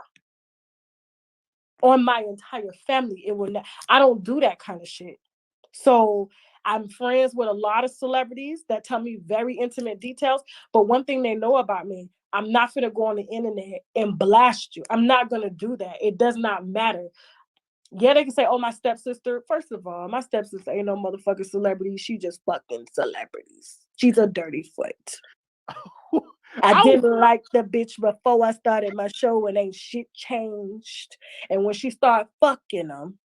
On my entire family, it will not. I don't do that kind of shit. So I'm friends with a lot of celebrities that tell me very intimate details. But one thing they know about me, I'm not going to go on the internet and blast you. I'm not going to do that. It does not matter. Yeah, they can say, oh, my stepsister. First of all, my stepsister ain't no motherfucking celebrity. She just fucking celebrities. She's a dirty foot. I didn't like the bitch before I started my show, and ain't shit changed. And when she started fucking them,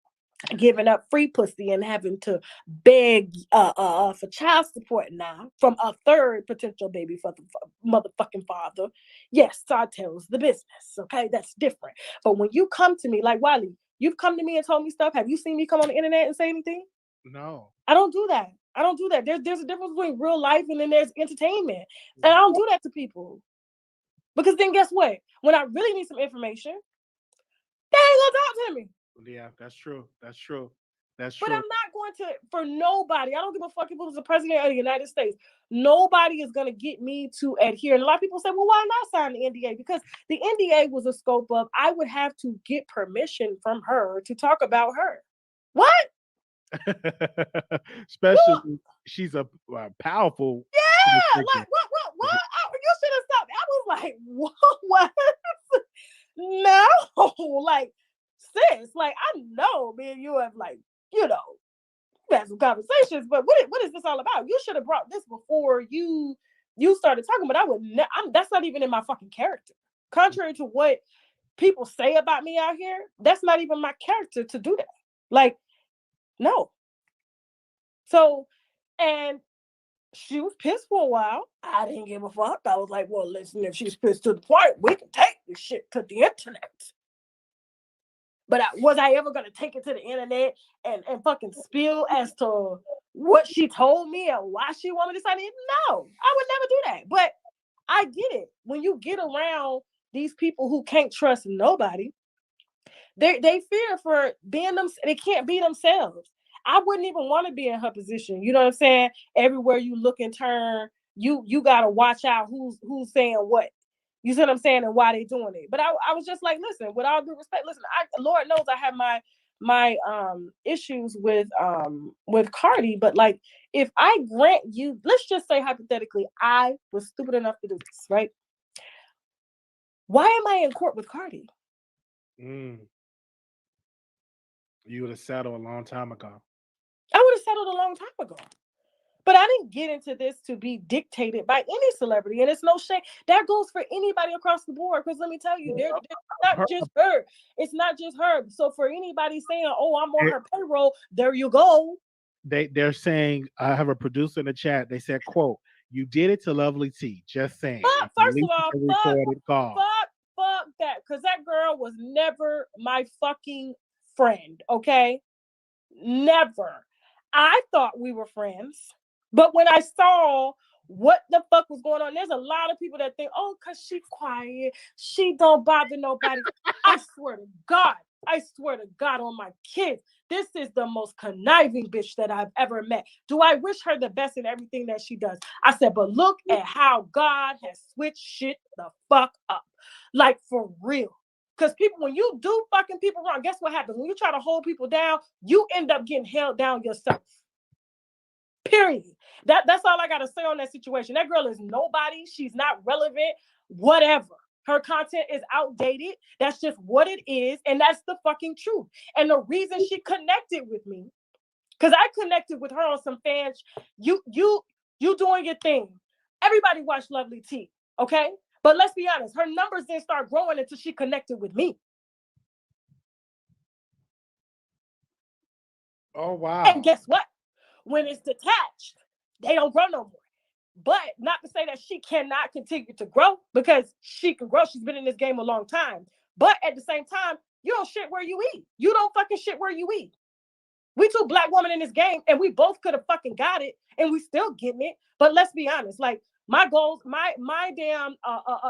giving up free pussy and having to beg for child support now from a third potential baby for the motherfucking father, yes, I tells the business. Okay, that's different. But when you come to me, like Wiley, you've come to me and told me stuff. Have you seen me come on the internet and say anything? No. I don't do that. There's a difference between real life and then there's entertainment. And I don't do that to people. Because then guess what? When I really need some information, they ain't gonna talk to me. Yeah, that's true. But I'm not going to, for nobody. I don't give a fuck if it was the president of the United States. Nobody is going to get me to adhere. And a lot of people say, well, why not sign the NDA? Because the NDA was a scope of, I would have to get permission from her to talk about her. What? Especially, she's a powerful. Yeah, like what? You should have stopped. I was like, what? No, like, sis, like, I know me and you have, like, we've had some conversations, but what is this all about? You should have brought this before you started talking, but that's not even in my fucking character. Contrary to what people say about me out here, that's not even my character to do that. Like, no. So, and she was pissed for a while. I didn't give a fuck. I was like, well, listen, if she's pissed to the point, we can take this shit to the internet. But was I ever going to take it to the internet and fucking spill as to what she told me and why she wanted to sign it? No, I would never do that. But I get it. When you get around these people who can't trust nobody, they fear for being them. They can't be themselves. I wouldn't even want to be in her position. You know what I'm saying? Everywhere you look and turn, you got to watch out who's saying what. You see what I'm saying? And why they doing it. But I was just like, listen, with all due respect, listen, Lord knows I have my issues with Cardi, but like, if I grant you, let's just say hypothetically, I was stupid enough to do this, right? Why am I in court with Cardi? You would have settled a long time ago. I would have settled a long time ago. But I didn't get into this to be dictated by any celebrity. And it's no shame. That goes for anybody across the board. Because let me tell you, it's not just her. It's not just her. So for anybody saying, oh, I'm on her payroll, there you go. They're saying, I have a producer in the chat. They said, quote, you did it to Lovely T. Just saying. First of all, fuck that. Because that girl was never my fucking friend, okay? Never. I thought we were friends, but when I saw what the fuck was going on, there's a lot of people that think, oh, because she's quiet, she don't bother nobody. I swear to God on my kids, this is the most conniving bitch that I've ever met. Do I wish her the best in everything that she does? I said, but look at how God has switched shit the fuck up. Like, for real. Because people, when you do fucking people wrong, guess what happens? When you try to hold people down, you end up getting held down yourself. Period. That's all I got to say on that situation. That girl is nobody. She's not relevant. Whatever. Her content is outdated. That's just what it is. And that's the fucking truth. And the reason she connected with me, because I connected with her on some fans. You doing your thing. Everybody watch Lovely T, okay? But let's be honest, her numbers didn't start growing until she connected with me. Oh, wow. And guess what? When it's detached, they don't grow no more. But not to say that she cannot continue to grow, because she can grow. She's been in this game a long time. But at the same time, you don't shit where you eat. You don't fucking shit where you eat. We two black women in this game, and we both could have fucking got it, and we still getting it. But let's be honest, like, my goals, my damn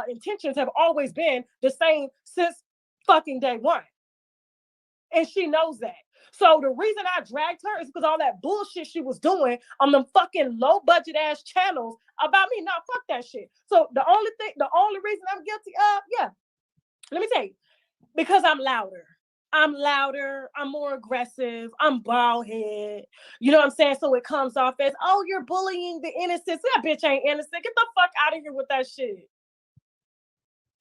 intentions have always been the same since fucking day one. And she knows that. So the reason I dragged her is because all that bullshit she was doing on them fucking low budget ass channels about me. Nah, fuck that shit. So the only reason I'm guilty of, let me tell you, because I'm louder. I'm more aggressive, I'm bald head. You know what I'm saying? So it comes off as, oh, you're bullying the innocent. That bitch ain't innocent. Get the fuck out of here with that shit.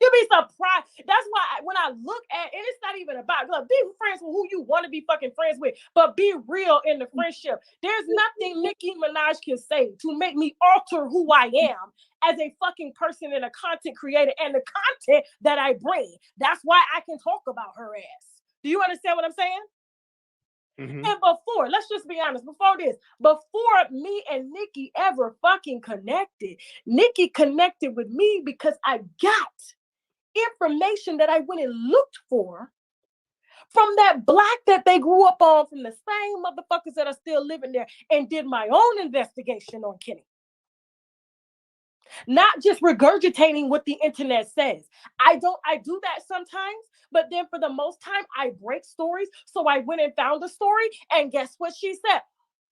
You'll be surprised. That's why when I look at, and it's not even about, look, be friends with who you want to be fucking friends with, but be real in the friendship. There's nothing Nicki Minaj can say to make me alter who I am as a fucking person and a content creator and the content that I bring. That's why I can talk about her ass. Do you understand what I'm saying? Mm-hmm. And before, let's just be honest, before me and Nicki ever fucking connected, Nicki connected with me because I got information that I went and looked for from that block that they grew up on, from the same motherfuckers that are still living there, and did my own investigation on Kenny. Not just regurgitating what the internet says. I do that sometimes, but then for the most time, I break stories. So I went and found a story, and guess what she said?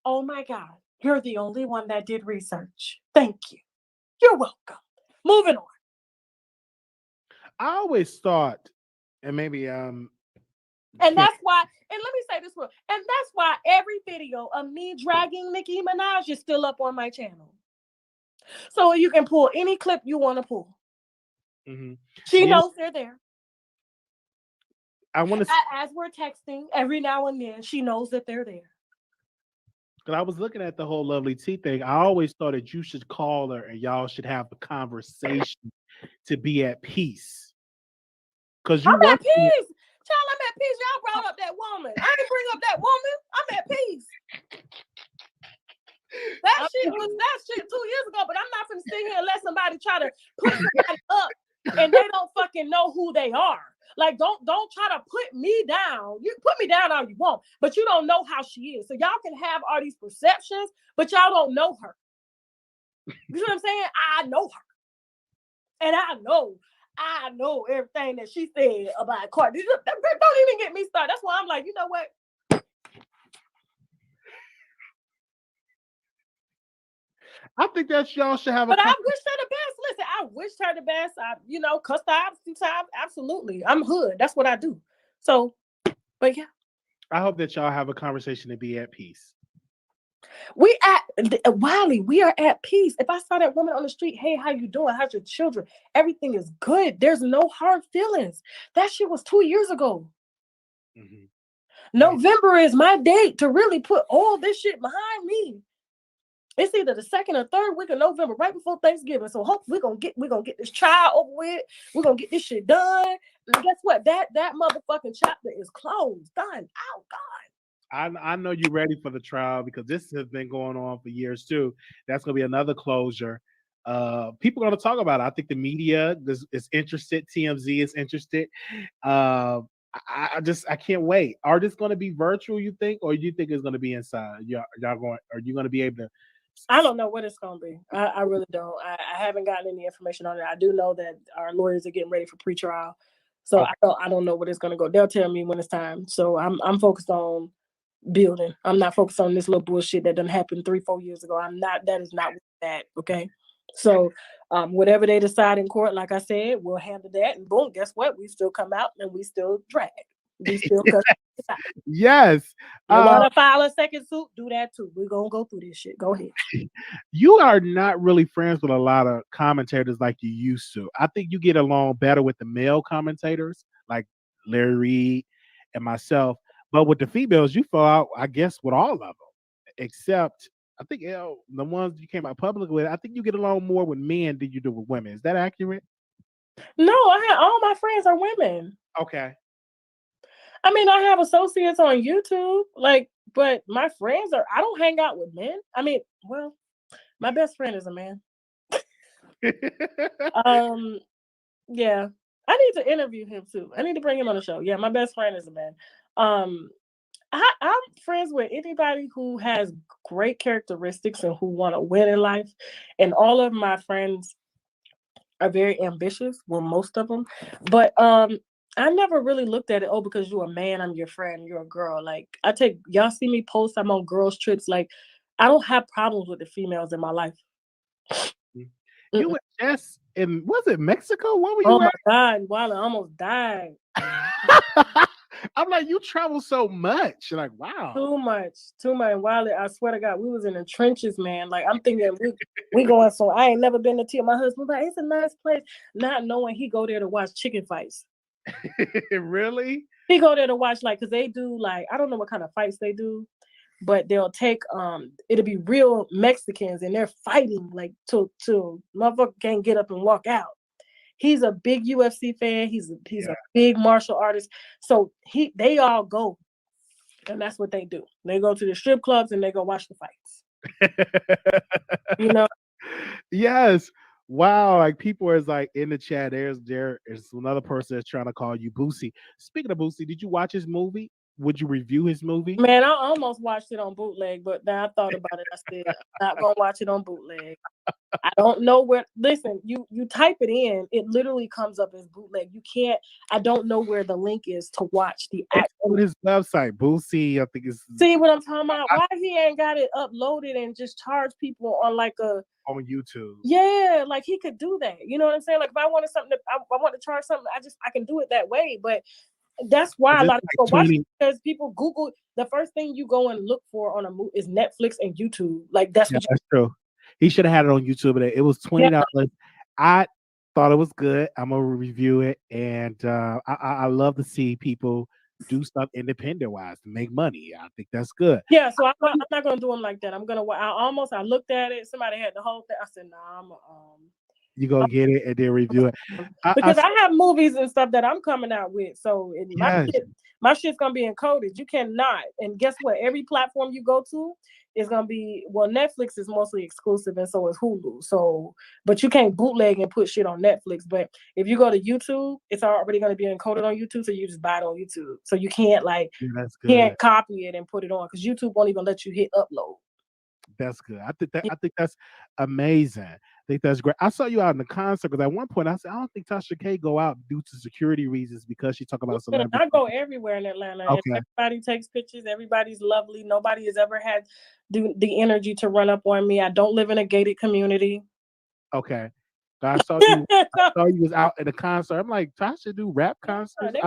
Oh my God, you're the only one that did research. Thank you. You're welcome. Moving on. I always thought, and maybe and that's why, and let me say this real, and that's why every video of me dragging Nicki Minaj is still up on my channel. So you can pull any clip you want to pull. Mm-hmm. She knows they're there. I want to, as we're texting every now and then, she knows that they're there. Because I was looking at the whole Lovely T thing. I always thought that you should call her and y'all should have a conversation to be at peace. Because you I'm at peace. Child, I'm at peace. Y'all brought up that woman. I didn't bring up that woman. I'm at peace. That shit 2 years ago, but I'm not gonna sit here and let somebody try to put somebody up and they don't fucking know who they are. Like, don't try to put me down. You put me down all you want, but you don't know how she is. So y'all can have all these perceptions, but y'all don't know her. You know what I'm saying? I know her. And I know everything that she said about Cardi. Don't even get me started. That's why I'm like, you know what? I think that y'all should have But I wish her the best. Listen, I wish her the best. I, cussed her out a few times. Absolutely. I'm hood. That's what I do. So, but yeah. I hope that y'all have a conversation to be at peace. Wiley, we are at peace. If I saw that woman on the street, hey, how you doing? How's your children? Everything is good. There's no hard feelings. That shit was 2 years ago. Mm-hmm. November is my date to really put all this shit behind me. It's either the 2nd or 3rd week of November, right before Thanksgiving. So hopefully we're gonna get this trial over with. We're gonna get this shit done. And guess what? That motherfucking chapter is closed. Done. Oh God. I know you're ready for the trial because this has been going on for years too. That's gonna be another closure. People are gonna talk about it. I think the media is interested. TMZ is interested. I can't wait. Are this going to be virtual? You think, or you think it's going to be inside? Y'all going? Are you going to be able to? I don't know what it's gonna be. I really don't. I haven't gotten any information on it. I do know that our lawyers are getting ready for pretrial, so Okay. I don't know what it's gonna go. They'll tell me when it's time. So I'm focused on building. I'm not focused on this little bullshit that done happened 3-4 years ago. I'm not. That is not that. Okay. So whatever they decide in court, like I said, we'll handle that. And boom, guess what? We still come out and we still drag. We still cut. Yes. You want to file a second suit? Do that too. We're gonna go through this shit. Go ahead. You are not really friends with a lot of commentators like you used to. I think you get along better with the male commentators like Larry Reed and myself, but with the females, you fall out, I guess, with all of them, except I think the ones you came out public with. I think you get along more with men than you do with women. Is that accurate? No, all my friends are women. Okay. I mean, I have associates on YouTube, but my friends are. I don't hang out with men. I mean, well, my best friend is a man. Yeah, I need to interview him too. I need to bring him on the show. Yeah, my best friend is a man. Um, I'm friends with anybody who has great characteristics and who want to win in life, and all of my friends are very ambitious. Well, most of them, but I never really looked at it. Oh, because you're a man, I'm your friend. You're a girl. Like y'all see me post. I'm on girls trips. Like I don't have problems with the females in my life. You were just in, was it Mexico? Where were you Oh my at? God, Wiley, I almost died. I'm like, you travel so much. You're like, wow. Too much. Wiley, I swear to God, we was in the trenches, man. Like I'm thinking we going so I ain't never been to Tia. My husband like, it's a nice place. Not knowing he go there to watch chicken fights. Really? He go there to watch because they do I don't know what kind of fights they do, but they'll take it'll be real Mexicans and they're fighting till motherfucker can't get up and walk out. He's a big UFC fan. He's a big martial artist. So they all go, and that's what they do. They go to the strip clubs and they go watch the fights. You know? Yes. Wow. Like people is like in the chat. There's another person that's trying to call you Boosie. Speaking of Boosie, did you watch his movie? Would you review his movie? Man, I almost watched it on bootleg, but then I thought about it. I said, I'm not gonna watch it on bootleg. I don't know where. Listen, you type it in, it literally comes up as bootleg. You can't. I don't know where the link is to watch the actual. His website, Boosie. I think it's. See what I'm talking about? Why he ain't got it uploaded and just charge people on on YouTube? Yeah, like he could do that. You know what I'm saying? Like if I wanted something, I want to charge something. I can do it that way, but. That's why a lot of people watch it because people Google the first thing you go and look for on a movie is Netflix and YouTube. Like that's what that's true. He should have had it on YouTube. But it was $20. I thought it was good. I'm gonna review it, and I love to see people do stuff independent wise to make money. I think that's good. Yeah, so I'm not gonna do them like that. I looked at it. Somebody had the whole thing. I said, nah, you go get it and then review it. Because I have movies and stuff that I'm coming out with. So my shit's gonna be encoded. You cannot. And guess what? Every platform you go to is gonna be Netflix is mostly exclusive and so is Hulu. So but you can't bootleg and put shit on Netflix. But if you go to YouTube, it's already gonna be encoded on YouTube. So you just buy it on YouTube. So you can't can't copy it and put it on because YouTube won't even let you hit upload. That's good. I think that's amazing. I think that's great. I saw you out in the concert because at one point I said I don't think TashaK go out due to security reasons because she talk about celebrities. I go everywhere in Atlanta. Okay. Everybody takes pictures. Everybody's lovely. Nobody has ever had the energy to run up on me. I don't live in a gated community. Okay. I saw you was out at a concert. I'm like, Tasha do rap concerts?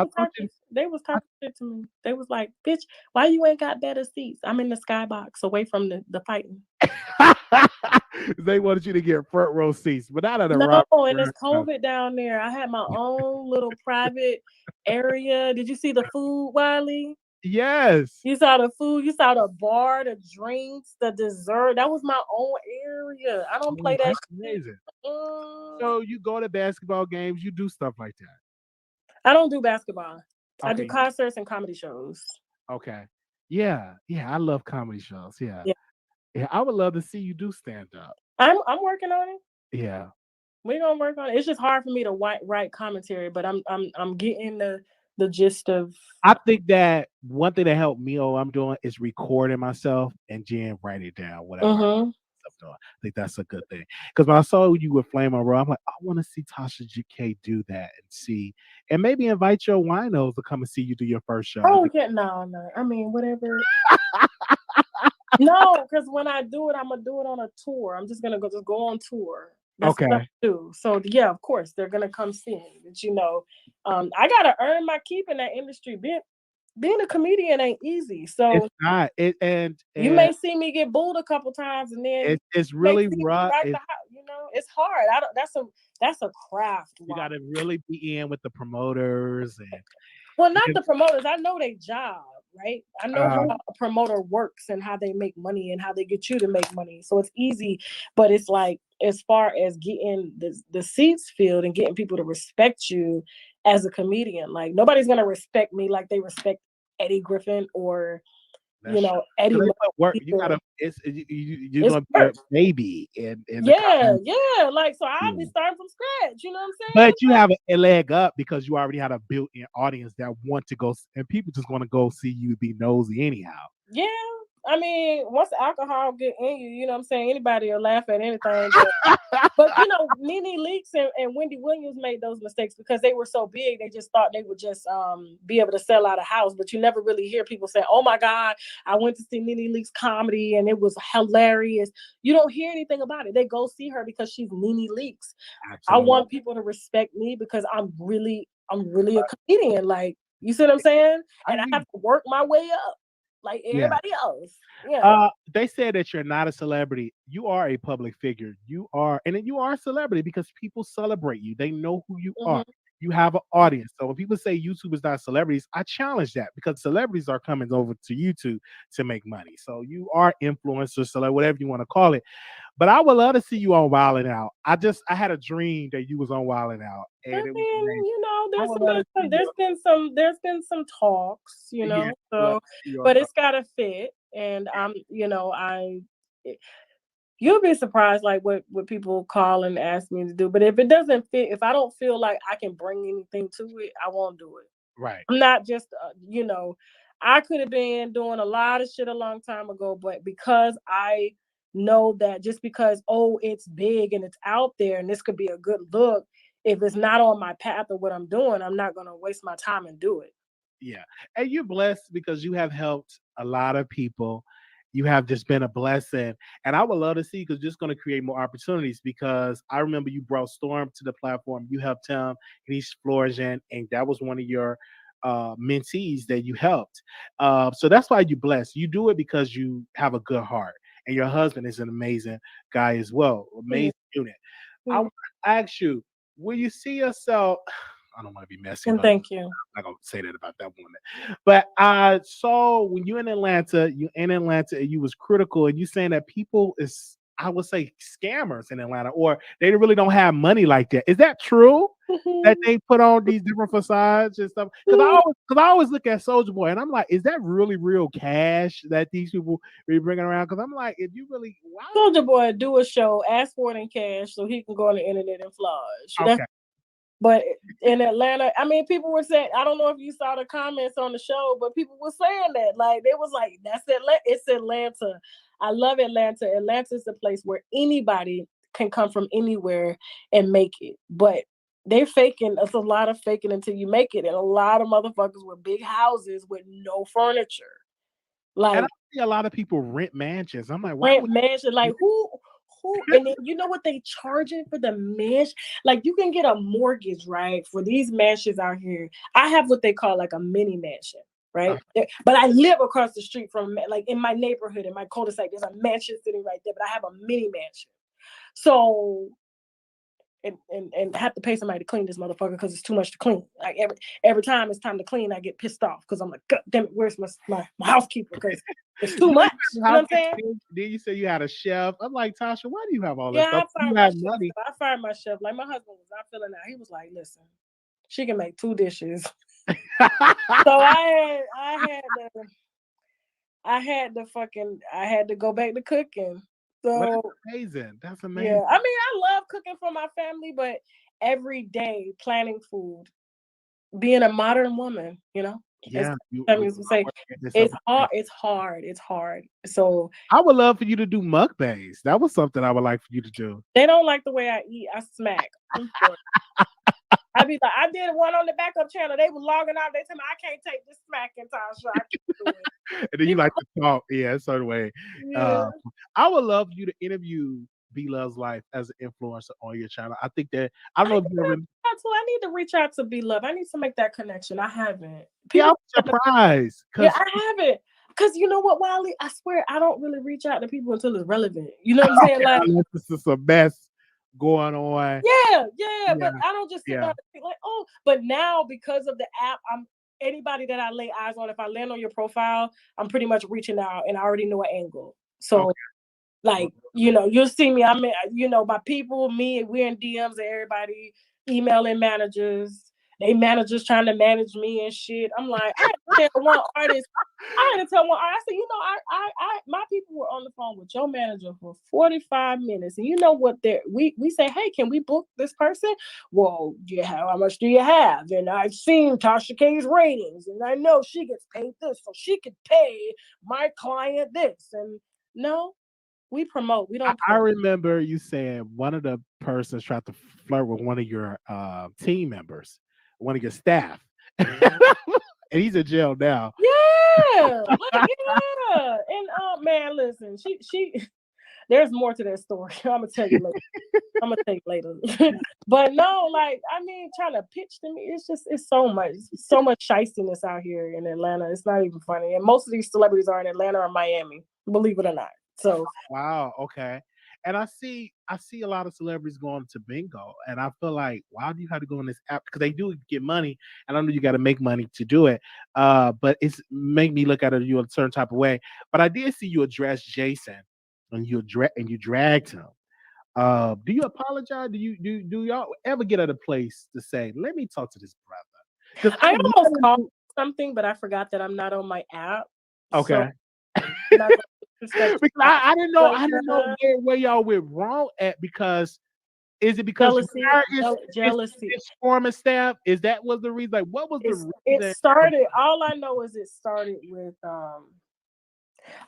They was talking shit to me. They was like, bitch, why you ain't got better seats? I'm in the skybox away from the fighting. They wanted you to get front row seats, but not at a rock. No, and it's COVID down there. I had my own little private area. Did you see the food, Wiley? Yes. You saw the food. You saw the bar, the drinks, the dessert. That was my own area. I don't play that shit. Amazing. So you go to basketball games. You do stuff like that. I don't do basketball. Okay. I do concerts and comedy shows. Okay. Yeah. I love comedy shows. Yeah. I would love to see you do stand up. I'm working on it. Yeah. We're gonna work on it. It's just hard for me to write commentary, but I'm getting the gist of. I think that one thing that helped me, I'm doing is recording myself and then write it down, whatever Mm-hmm. I'm doing. I think that's a good thing. Because when I saw you with Flame on Road, I'm like, I want to see Tasha GK do that and see, and maybe invite your winos to come and see you do your first show. I Oh think, yeah, no, no. I mean, whatever. No, because when I do it, I'm gonna do it on a tour. I'm just gonna go on tour. That's what I okay. do. So yeah, of course they're gonna come see me. But I gotta earn my keep in that industry. Being a comedian ain't easy. It's So not. you may see me get booed a couple times, and then it's you may really see me rough. right the house. It's hard. I don't. That's a craft. You Wow. got to really be in with the promoters and Well, not you the promoters. I know their job, right? I know know, how a promoter works and how they make money and how they get you to make money. So it's easy, but it's like as far as getting the seats filled and getting people to respect you as a comedian, like nobody's gonna respect me like they respect Eddie Griffin or that's true. Eddie 'Cause they put work. Murphy. You gotta. You're It's gonna be a work. baby in the Yeah, comedy yeah. Like so, I'll be field. starting from scratch. You know what I'm saying? But you have a leg up because you already had a built-in audience that want to go, and people just want to go see you be nosy anyhow. Yeah. I mean, once alcohol get in you, you know what I'm saying? Anybody will laugh at anything. But Nene Leakes and Wendy Williams made those mistakes because they were so big. They just thought they would just be able to sell out a house. But you never really hear people say, "Oh my God, I went to see Nene Leakes comedy and it was hilarious." You don't hear anything about it. They go see her because she's Nene Leakes. I Absolutely. want people to respect me because I'm really a comedian. Like, you see what I'm saying? I And I agree. have to work my way up like Yeah. everybody else. Yeah. They said that you're not a celebrity. You are a public figure. You are, and then you are a celebrity because people celebrate you. They know who you Mm-hmm. are. You have an audience. So when people say YouTube is not celebrities, I challenge that because celebrities are coming over to YouTube to make money. So you are influencers, whatever you want to call it. But I would love to see you on Wildin' Out. I had a dream that you was on Wildin' Out, I and it was mean, amazing. I would love to see you. there's been some talks, Yeah, I would love so to see you on but something. it's gotta fit. And you'll be surprised like what people call and ask me to do. But if it doesn't fit, if I don't feel like I can bring anything to it, I won't do it. Right. I'm not just I could have been doing a lot of shit a long time ago, but because I know that just because it's big and it's out there and this could be a good look, if it's not on my path of what I'm doing, I'm not gonna waste my time and do it. Yeah. And you're blessed because you have helped a lot of people. You have just been a blessing. And I would love to see because just going to create more opportunities because I remember you brought Storm to the platform. You helped him and he's flourishing. And that was one of your mentees that you helped. So that's why you're blessed. You do it because you have a good heart. And your husband is an amazing guy as well. Yeah. Amazing unit. I Yeah. want to ask you, will you see yourself? I don't want to be messy And about thank you. not gonna say that about that woman. But I saw when you in Atlanta and you was critical and you saying that people is I would say scammers in Atlanta or they really don't have money like that. Is that true? That they put on these different facades and stuff. Because I always look at Soldier Boy and I'm like, is that really real cash that these people be bringing around? Because I'm like, if you really wow, Soldier Boy do a show, ask for it in cash so he can go on the internet and flash. okay, But in Atlanta, I mean, people were saying, I don't know if you saw the comments on the show, but people were saying that. Like, they was like, that's Atlanta. It's Atlanta. I love Atlanta. Atlanta's a place where anybody can come from anywhere and make it. But they're faking. It's a lot of faking until you make it. And a lot of motherfuckers with big houses with no furniture. and I Like, see a lot of people rent mansions. I'm like, why rent would mansion. Like, who and then you know what they charging for the mansion? Like, you can get a mortgage, right, for these mansions out here. I have what they call like a mini mansion, right? But I live across the street from, like, in my neighborhood, in my cul-de-sac, there's a mansion sitting right there, but I have a mini mansion. So and have to pay somebody to clean this motherfucker because it's too much to clean. Like, every time it's time to clean, I get pissed off because I'm like, God damn it, where's my housekeeper? Because it's too you much. You know what I'm have saying? then you say you had a chef. I'm like, Tasha, why do you have all this Yeah, stuff? I You fired my have chef. money. I fired my chef. Like, my husband was not feeling that. He was like, listen, she can make 2 dishes. So I had to go back to cooking. Well, So that's amazing. That's yeah, amazing. I mean, I love cooking for my family, but every day planning food being a modern woman, as Yeah, feminists would say, it's hard. It's hard. It's hard. So I would love for you to do mukbangs. That was something I would like for you to do. they don't like the way I eat. I smack. I be like, I did one on the backup channel. They were logging out. They tell me I can't take this smacking, Tasha. I can't do it. And then you like to talk, yeah, a certain way. Yeah. I would love for you to interview B Love's life as an influencer on your channel. I think that I don't know if you ever. I need to reach out to Be Love. I need to make that connection. I haven't. Yeah, I'm surprised. Yeah, I haven't. Because you know what, Wiley? I swear I don't really reach out to people until it's relevant. You know what I'm saying? Like, this is a mess going on. Yeah. But I don't just sit down and think like, oh. But now because of the app, anybody that I lay eyes on. If I land on your profile, I'm pretty much reaching out, and I already know an angle. So. Okay. Like, you'll see me. I'm, my people, we're in DMs and everybody emailing managers. They managers trying to manage me and shit. I'm like, I had to tell one artist. I said, my people were on the phone with your manager for 45 minutes. And you know what we say, hey, can we book this person? Well, how much do you have? And I've seen TashaK's ratings, and I know she gets paid this, so she could pay my client this. And no. We promote. We don't. I remember you saying one of the persons tried to flirt with one of your team members, one of your staff, and he's in jail now. Yeah, and man, listen, she. There's more to that story. I'm gonna tell you later. But no, like trying to pitch to me, it's so much shystiness out here in Atlanta. It's not even funny, and most of these celebrities are in Atlanta or Miami. Believe it or not. So wow, okay. And I see a lot of celebrities going to bingo, and I feel like, why do you have to go on this app? Because they do get money, and I know you got to make money to do it. But it's make me look at you a certain type of way. But I did see you address Jason, and you dragged him. Do you apologize? Do y'all ever get at a place to say, let me talk to this brother? Because I almost called something, but I forgot that I'm not on my app. Okay. So because I didn't know where y'all went wrong at. Because is it because jealousy is forming staff? Is that was the reason? Like, what was the reason? It started. All I know is it started with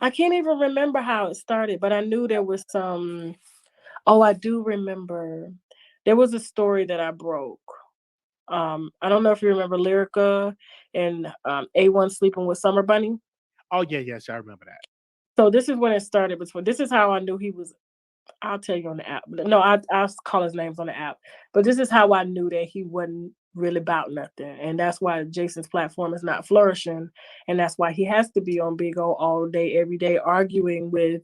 I can't even remember how it started, but I knew there was some. Oh, I do remember. There was a story that I broke. I don't know if you remember Lyrica and A1 sleeping with Summer Bunny. Oh yes, I remember that. So this is when it started. This is how I knew he was. I'll tell you on the app. No, I'll call his names on the app. But this is how I knew that he wasn't really about nothing, and that's why Jason's platform is not flourishing, and that's why he has to be on Big O all day, every day, arguing with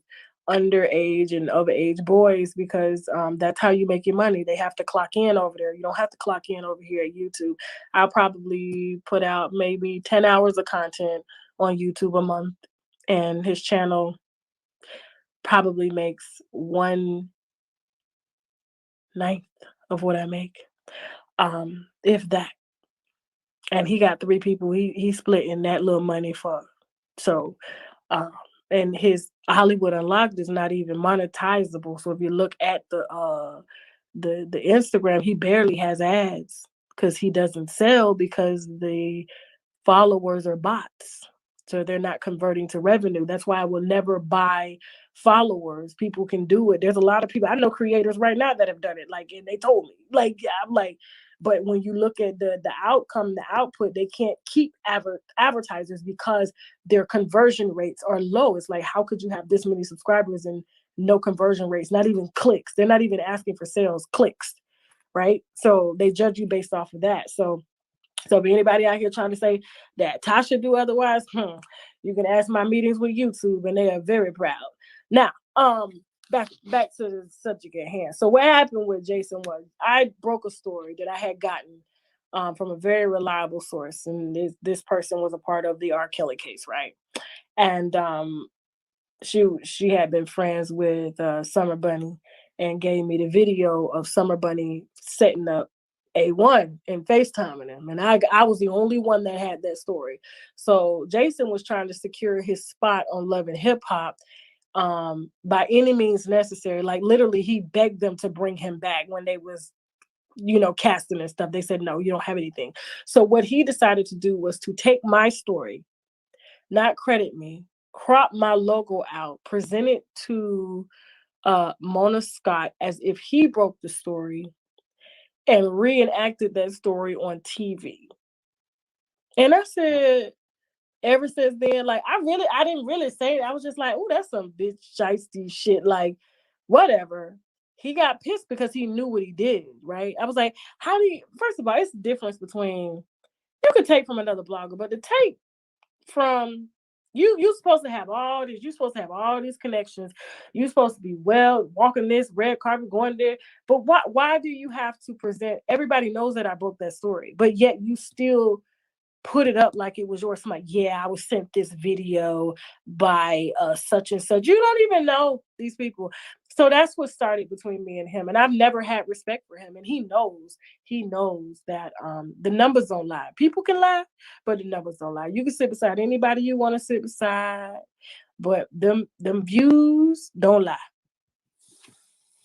underage and overage boys, because that's how you make your money. They have to clock in over there. You don't have to clock in over here at YouTube. I'll probably put out maybe 10 hours of content on YouTube a month, and his channel probably makes 1/9 of what I make, if that. And he got 3 people he's splitting that little money for. So and his Hollywood Unlocked is not even monetizable. So if you look at the Instagram, he barely has ads because he doesn't sell, because the followers are bots. So they're not converting to revenue. That's why I will never buy followers. People can do it. There's a lot of people. I know creators right now that have done it. Like, and they told me, like, yeah, I'm like, but when you look at the outcome, the output, they can't keep advertisers because their conversion rates are low. It's like, how could you have this many subscribers and no conversion rates, not even clicks? They're not even asking for sales, clicks, right? So they judge you based off of that. So if anybody out here trying to say that Tasha do otherwise, you can ask my meetings with YouTube, and they are very proud. Now, back to the subject at hand. So what happened with Jason was I broke a story that I had gotten from a very reliable source, and this person was a part of the R. Kelly case, right? And she had been friends with Summer Bunny, and gave me the video of Summer Bunny setting up A1 and FaceTiming him. And I was the only one that had that story. So Jason was trying to secure his spot on Love and Hip Hop by any means necessary. Like, literally, he begged them to bring him back when they was casting and stuff. They said, no, you don't have anything. So what he decided to do was to take my story, not credit me, crop my logo out, present it to Mona Scott as if he broke the story, and reenacted that story on TV. And I said, ever since then, like, I didn't really say it. I was just like, oh, that's some bitch shiesty shit. Like, whatever. He got pissed because he knew what he did, right? I was like, first of all, it's the difference between, you could take from another blogger, but to take from, you're supposed to have all this, you're supposed to have all these connections. You're supposed to be walking this red carpet, going there. But why do you have to present, everybody knows that I broke that story, but yet you still put it up like it was yours. I'm like, yeah, I was sent this video by such and such. You don't even know these people. So that's what started between me and him. And I've never had respect for him. And he knows that the numbers don't lie. People can lie, but the numbers don't lie. You can sit beside anybody you want to sit beside, but them views don't lie.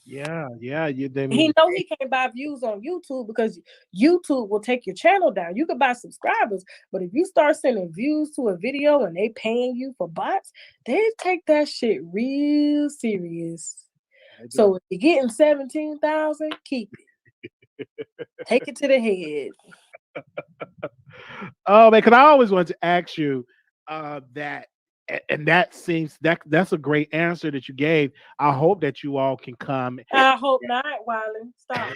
Yeah. He know he can't buy views on YouTube because YouTube will take your channel down. You can buy subscribers, but if you start sending views to a video and they paying you for bots, they take that shit real serious. So if you're getting 17,000, keep it. Take it to the head. Oh man, because I always wanted to ask you that. And that's a great answer that you gave. I hope that you all can come. I hope not, Wiley. Stop.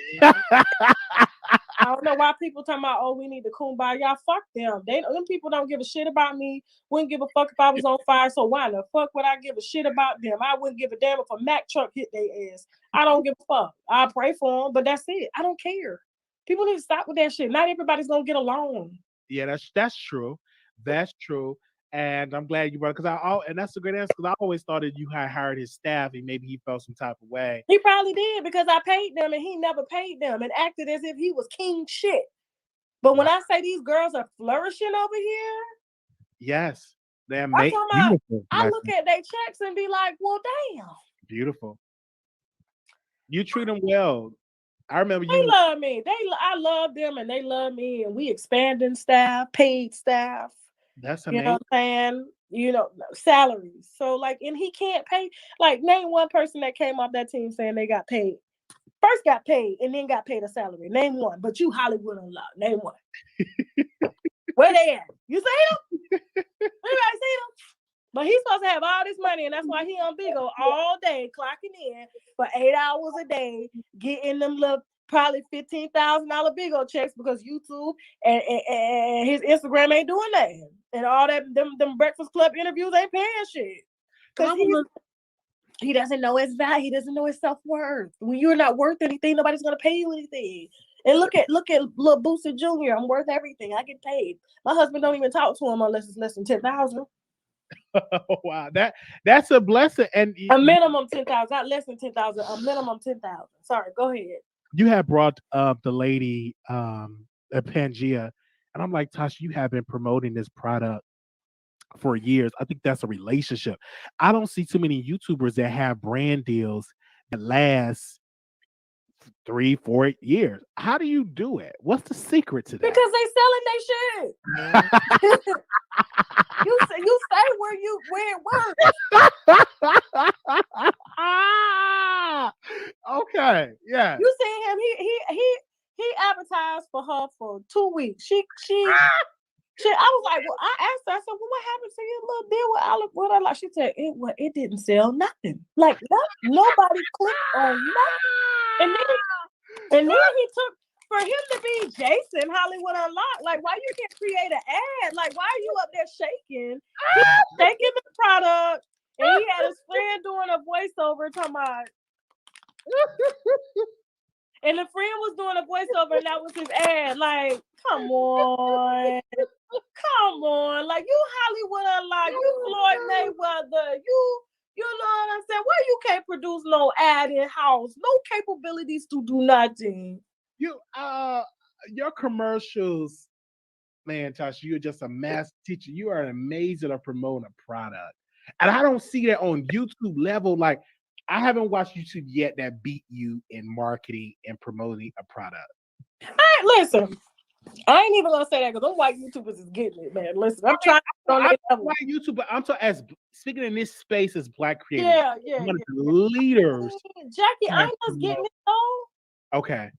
I don't know why people talking about, oh, we need to kumbaya. Fuck them. Them people don't give a shit about me. Wouldn't give a fuck if I was on fire. So why the fuck would I give a shit about them? I wouldn't give a damn if a Mack truck hit their ass. I don't give a fuck. I pray for them, but that's it. I don't care. People need to stop with that shit. Not everybody's gonna get along. Yeah, that's true. That's true. And I'm glad you brought it, and that's a great answer, because I always thought that you had hired his staff and maybe he felt some type of way. He probably did, because I paid them and he never paid them and acted as if he was king shit. But when I say these girls are flourishing over here, yes, they're beautiful. I look at their checks and be like, well, damn. Beautiful. You treat them well. I remember they love me. I love them and they love me, and we expanding staff, paid staff. That's amazing. You know what I'm saying? Salaries. So like, and he can't pay. Like, name one person that came off that team saying they got paid. First got paid and then got paid a salary. Name one. But you Hollywood unlocked. Name one. Where they at? You see them? Anybody see them? But he's supposed to have all this money, and that's why he on Bigo all day, clocking in for 8 hours a day, getting them little probably $15,000 Bigo checks, because YouTube and his Instagram ain't doing nothing, and all that them Breakfast Club interviews ain't paying shit. Because he doesn't know his value. He doesn't know his self-worth. When you're not worth anything, nobody's gonna pay you anything. And look at little Boosie Jr. I'm worth everything. I get paid. My husband don't even talk to him unless it's less than 10,000. Oh, wow, that's a blessing. And a minimum 10,000, not less than 10,000. A minimum 10,000. Sorry, go ahead. You have brought up the lady Pangea, and I'm like, Tasha, you have been promoting this product for years. I think that's a relationship. I don't see too many YouTubers that have brand deals that last 3-4 years. How do you do it? What's the secret to that? Because they selling their shit. You stay where it works. Okay, yeah. You seen him? He advertised for her for 2 weeks. She I was like, well, I asked her, I said, well, what happened to your little deal with Olive? What I like? She said it didn't sell nothing. Like nobody clicked on nothing. And then he took, for him to be Jason Hollywood Unlocked, like, why you can't create an ad? Like, why are you up there shaking? He's shaking the product, and he had his friend doing a voiceover talking about, and the friend was doing a voiceover, and that was his ad. Like, come on. Like, you Hollywood Unlocked, you Floyd Mayweather, you know what I'm saying? Why you can't produce no ad in house? No capabilities to do nothing. Your commercials, man, Tasha, you're just a master teacher. You are amazing at promoting a product. And I don't see that on YouTube level. Like, I haven't watched YouTube yet that beat you in marketing and promoting a product. Listen, I ain't even gonna say that because them white YouTubers is getting it, man. Listen, I'm trying to on I'm their not level. white YouTuber. I'm talking as speaking in this space as Black creators. Yeah. One of the leaders. Jackie, I that, ain't just you getting know- it though. Okay.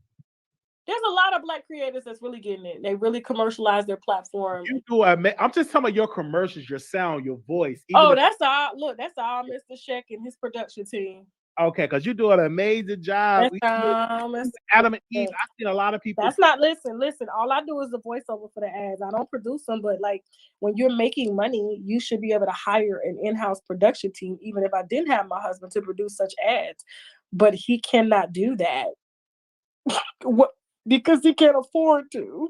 There's a lot of Black creators that's really getting it. They really commercialize their platform. You do. I'm just talking about your commercials, your sound, your voice. That's all. Look, that's all Mr. Sheck and his production team. Okay, because you're doing an amazing job. Adam and Eve. I've seen a lot of people. That's not listen. All I do is the voiceover for the ads. I don't produce them, but like when you're making money, you should be able to hire an in-house production team, even if I didn't have my husband to produce such ads. But he cannot do that. Because he can't afford to.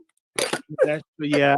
Yeah.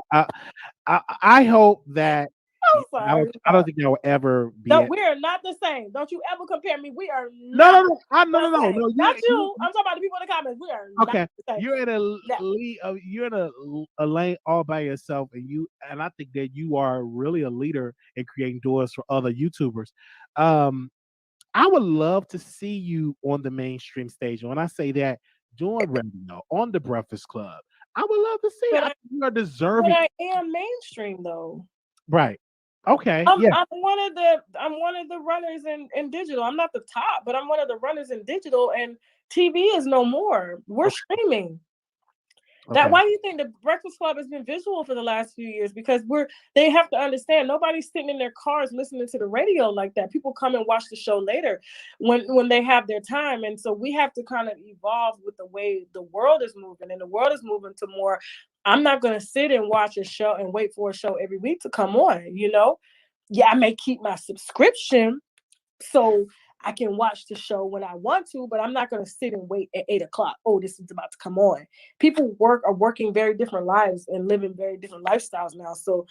I hope that I'm sorry. I don't think I'll ever be. No, we are not the same. Don't you ever compare me. We are no. not. No. Not you. I'm talking about the people in the comments. We are okay. Not the same. You're in you're in a lane all by yourself, and I think that you are really a leader in creating doors for other YouTubers. I would love to see you on the mainstream stage. And when I say that, doing radio on the Breakfast Club, I would love to see it. You are deserving. But I am mainstream though. Right. Okay. I'm Yeah. one of the runners in digital. I'm not the top, but I'm one of the runners in digital, and TV is no more. We're streaming. That why do you think the Breakfast Club has been visual for the last few years? Because they have to understand nobody's sitting in their cars listening to the radio like that. People come and watch the show later when they have their time. And so we have to kind of evolve with the way the world is moving, and the world is moving to more. I'm not going to sit and watch a show and wait for a show every week to come on, Yeah, I may keep my subscription so I can watch the show when I want to, but I'm not going to sit and wait at 8:00. Oh, this is about to come on. People are working very different lives and living very different lifestyles now. So,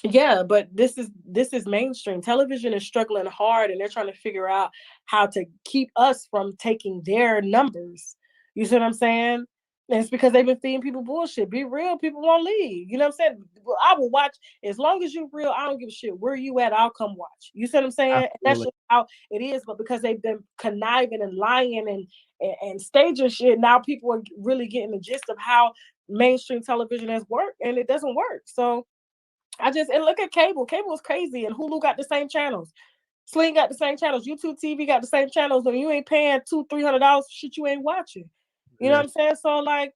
yeah, but this is mainstream. Television is struggling hard, and they're trying to figure out how to keep us from taking their numbers. You see what I'm saying? And it's because they've been feeding people bullshit. Be real, people won't leave. You know what I'm saying? Well, I will watch as long as you're real. I don't give a shit where you at. I'll come watch. You see what I'm saying? And that's just how it is. But because they've been conniving and lying and staging shit, now people are really getting the gist of how mainstream television has worked, and it doesn't work. So and look at cable. Cable is crazy, and Hulu got the same channels. Sling got the same channels. YouTube TV got the same channels. When you ain't paying $200-$300 for shit you ain't watching. You know what I'm saying? So like,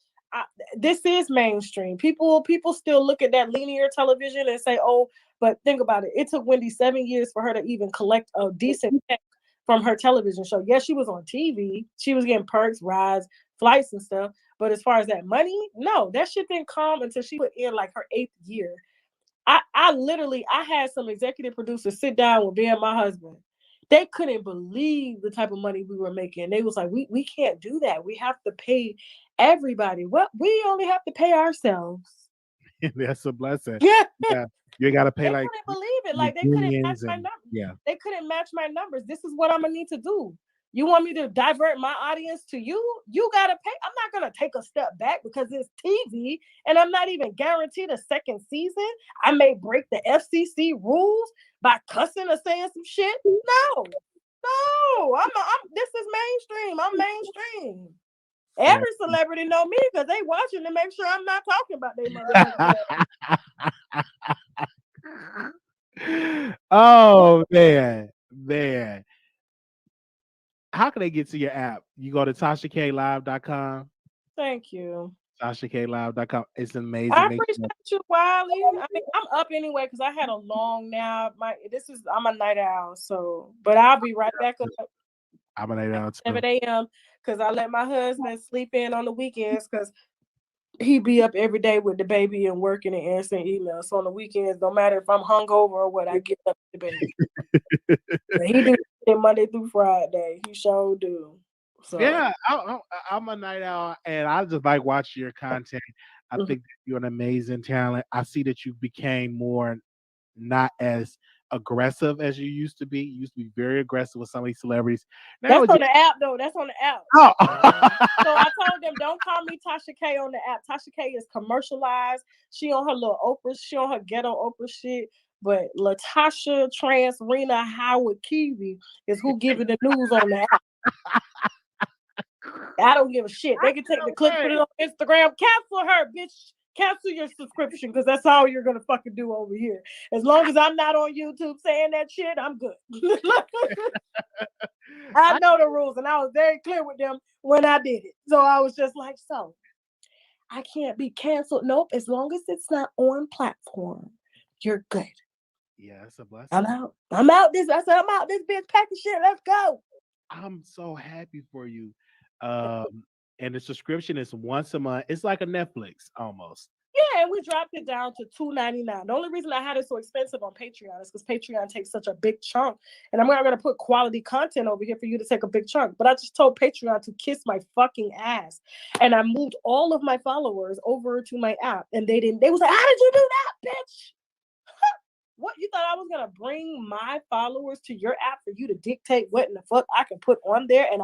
this is mainstream. People still look at that linear television and say, "Oh," but think about it. It took Wendy 7 years for her to even collect a decent check from her television show. Yes, she was on TV. She was getting perks, rides, flights, and stuff. But as far as that money, no, that shit didn't come until she put in like her 8th year. I had some executive producers sit down with me and my husband. They couldn't believe the type of money we were making. They was like, we can't do that. We have to pay everybody. Well, we only have to pay ourselves. That's a blessing. Yeah. You got to pay. They like couldn't believe it. Like they couldn't match my numbers. Yeah. They couldn't match my numbers. This is what I'm gonna need to do. You want me to divert my audience to you? You got to pay. I'm not going to take a step back because it's TV and I'm not even guaranteed a second season. I may break the FCC rules by cussing or saying some shit. No. This is mainstream. I'm mainstream. Every celebrity know me because they watching to make sure I'm not talking about their motherfucker. Oh, man. How can they get to your app? You go to TashaKLive.com. Thank you. TashaKLive.com. It's amazing. I appreciate you, Wiley. I mean, I'm up anyway because I had a long nap. I'm a night owl, so but I'll be right back up. I'm a night owl too. 7 a.m. because I let my husband sleep in on the weekends because he be up every day with the baby and working and answering emails. So on the weekends, no matter if I'm hungover or what, I get up with the baby. He do it Monday through Friday. He sure do. So. Yeah, I'm a night owl, and I just like watching your content. I think that you're an amazing talent. I see that you became more not as aggressive as you used to be. You used to be very aggressive with some of these celebrities. Now that's on the app, though. That's on the app. Oh. So I told them, don't call me TashaK on the app. TashaK is commercialized. She on her little Oprah. She on her ghetto Oprah shit. But Latasha Trans Rena Howard Kiwi is who giving the news on the app. I don't give a shit. They can take the clip, put it on Instagram, cancel her, bitch. Cancel your subscription because that's all you're gonna fucking do over here. As long as I'm not on YouTube saying that shit, I'm good. I know the rules, and I was very clear with them when I did it. So I was just like, so I can't be canceled. Nope. As long as it's not on platform, you're good. Yeah, it's a blessing. I'm out. I'm out this. I said, I'm out this bitch packing shit. Let's go. I'm so happy for you. And the subscription is once a month. It's like a Netflix almost. Yeah, and we dropped it down to $2.99. The only reason I had it so expensive on Patreon is because Patreon takes such a big chunk. And I'm not going to put quality content over here for you to take a big chunk. But I just told Patreon to kiss my fucking ass. And I moved all of my followers over to my app. And they didn't. They was like, how did you do that, bitch? What, you thought I was gonna bring my followers to your app for you to dictate what in the fuck I can put on there? And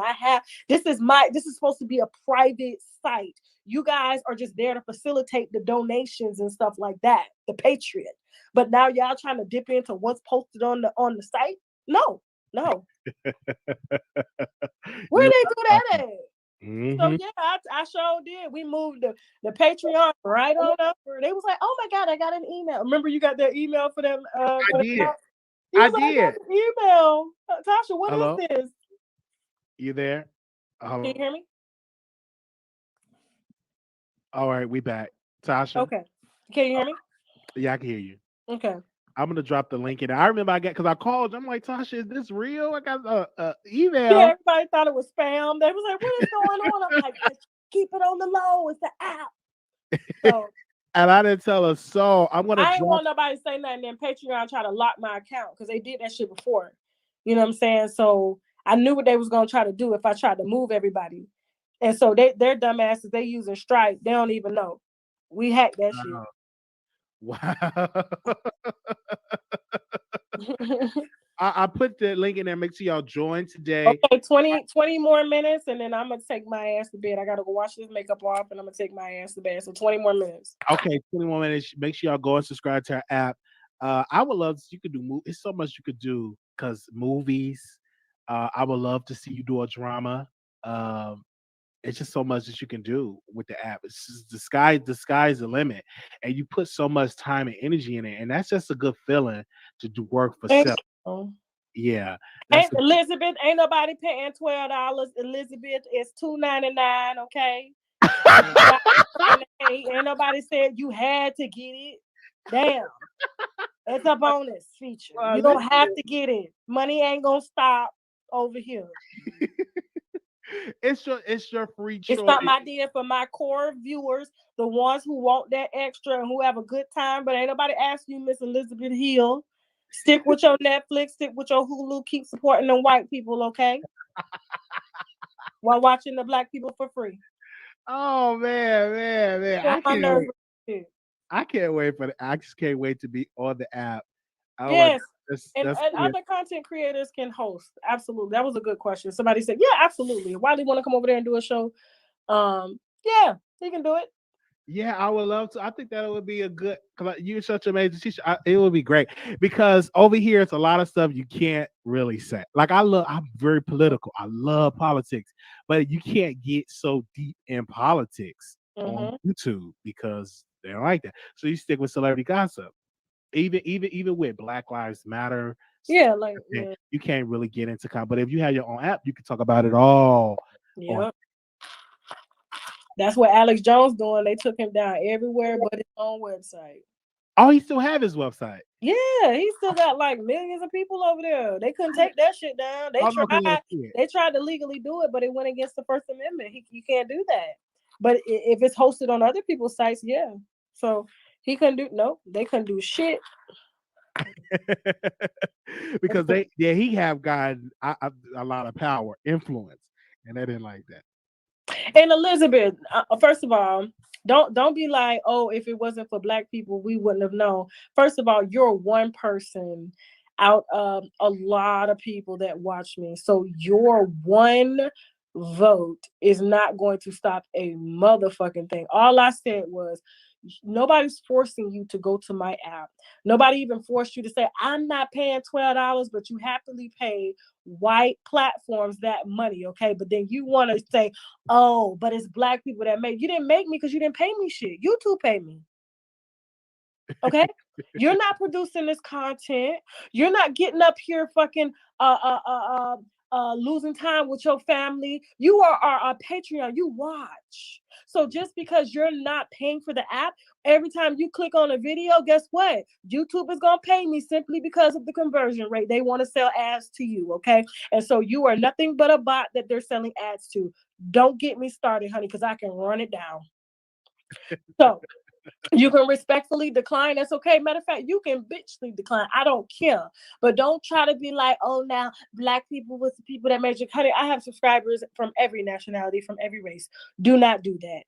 this is supposed to be a private site. You guys are just there to facilitate the donations and stuff like that, the Patreon. But now y'all trying to dip into what's posted on the site? No. Where they do that at? Mm-hmm. So yeah, I sure did. We moved the Patreon right on up. They was like, "Oh my god, I got an email." Remember, you got that email for them? I did. I did. Email, Tasha. What Hello? is this? You there? Can you hear me? All right, we back. Tasha. Okay. Can you hear me? Yeah, I can hear you. Okay. I'm gonna drop the link in. I remember because I called. I'm like, Tasha, is this real? I got a email. Yeah, everybody thought it was spam. They was like, what is going on? I'm like, keep it on the low. It's the app. So, and I didn't tell her. So I'm gonna. I ain't want nobody to say nothing. Then Patreon try to lock my account because they did that shit before. You know what I'm saying? So I knew what they was gonna try to do if I tried to move everybody. And so their dumbasses, they using Stripe. They don't even know. We hacked that shit. Wow. I put the link in there. Make sure y'all join today. Okay, 20 more minutes, and then I'm going to take my ass to bed. I got to go wash this makeup off, and I'm going to take my ass to bed. So 20 more minutes. Okay, 20 more minutes. Make sure y'all go and subscribe to our app. I would love you could do it's so much you could do because movies. I would love to see you do a drama. It's just so much that you can do with the app. It's just the sky's the limit, and you put so much time and energy in it, and that's just a good feeling to do work for self. Yeah. Elizabeth, ain't nobody paying $12. Elizabeth, it's $2.99. Okay. Ain't nobody said you had to get it. Damn. It's a bonus feature. You don't have to get it. Money ain't gonna stop over here. It's your free choice. It's not my deal for my core viewers, the ones who want that extra and who have a good time. But ain't nobody asking you, Miss Elizabeth Hill. Stick with your Netflix, stick with your Hulu, keep supporting them white people, okay? While watching the black people for free. Oh man. I can't wait for I just can't wait to be on the app. Yes. And other content creators can host. Absolutely. That was a good question. Somebody said, yeah, absolutely. Wiley want to come over there and do a show? Yeah, he can do it. Yeah, I would love to. I think that would be a good. You're such an amazing teacher. It would be great because over here it's a lot of stuff you can't really say. Like I'm very political. I love politics, but you can't get so deep in politics on YouTube because they don't like that. So you stick with celebrity gossip. Even with Black Lives Matter. Yeah, you can't really get into but if you have your own app, you can talk about it all. Yeah. That's what Alex Jones doing. They took him down everywhere but his own website. Oh, he still have his website. Yeah, he still got like millions of people over there. They couldn't take that shit down. They tried to legally do it, but it went against the First Amendment. You can't do that. But if it's hosted on other people's sites, yeah. So he couldn't do they couldn't do shit. Because he have gotten a lot of power, influence, and they didn't like that. And Elizabeth, first of all, don't be like, oh, if it wasn't for Black people, we wouldn't have known. First of all, you're one person out of a lot of people that watch me. So your one vote is not going to stop a motherfucking thing. All I said was Nobody's forcing you to go to my app. Nobody even forced you to say, I'm not paying $12, but you happily pay white platforms that money, okay? But then you want to say, oh, but it's black people that make you. Didn't make me because you didn't pay me shit. YouTube paid me. Okay? You're not producing this content. You're not getting up here fucking losing time with your family. You are a Patreon. You watch. So just because you're not paying for the app, every time you click on a video, guess what? YouTube is gonna pay me simply because of the conversion rate. They want to sell ads to you, okay? And so you are nothing but a bot that they're selling ads to. Don't get me started, honey, because I can run it down. So you can respectfully decline. That's okay. Matter of fact, you can bitchly decline. I don't care. But don't try to be like, oh, now black people was the people that made you cut it. I have subscribers from every nationality, from every race. Do not do that.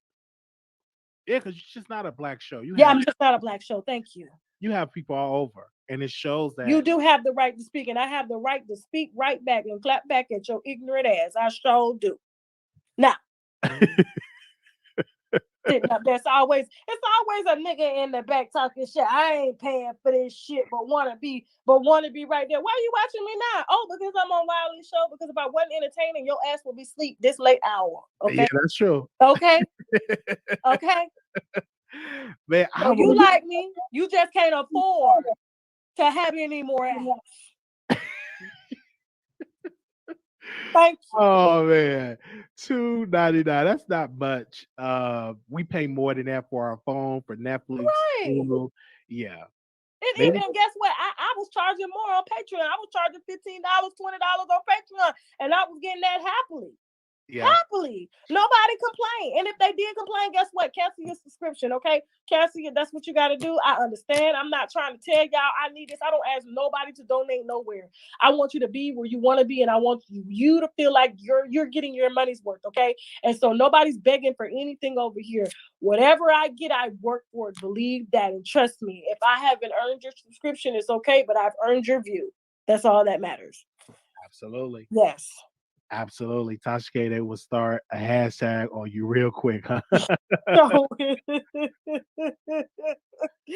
Yeah, because it's just not a black show. I'm just not a black show. Thank you. You have people all over, and it shows that you do have the right to speak, and I have the right to speak right back and clap back at your ignorant ass. I sure do. Now. It's always a nigga in the back talking shit. I ain't paying for this shit, but wanna be right there. Why are you watching me now? Oh, because I'm on Wiley Show. Because if I wasn't entertaining, your ass would be asleep this late hour. Okay, yeah, that's true. Okay, okay. Man, so you like me? You just can't afford to have any more ass. Thank you. Oh man, $2.99. That's not much. We pay more than that for our phone, for Netflix. Right. Hulu. Yeah. And even guess what? I was charging more on Patreon. I was charging $15, $20 on Patreon, and I was getting that happily. Yeah. Happily. Nobody complained. And if they did complain, guess what? Cancel your subscription, okay? Cancel it. That's what you got to do. I understand. I'm not trying to tell y'all I need this. I don't ask nobody to donate nowhere. I want you to be where you want to be, and I want you to feel like you're getting your money's worth, okay? And so nobody's begging for anything over here. Whatever I get, I work for it. Believe that, and trust me. If I haven't earned your subscription, it's okay, but I've earned your view. That's all that matters. Absolutely. Yes. Absolutely. TashaK, they will start a hashtag on you real quick, huh? And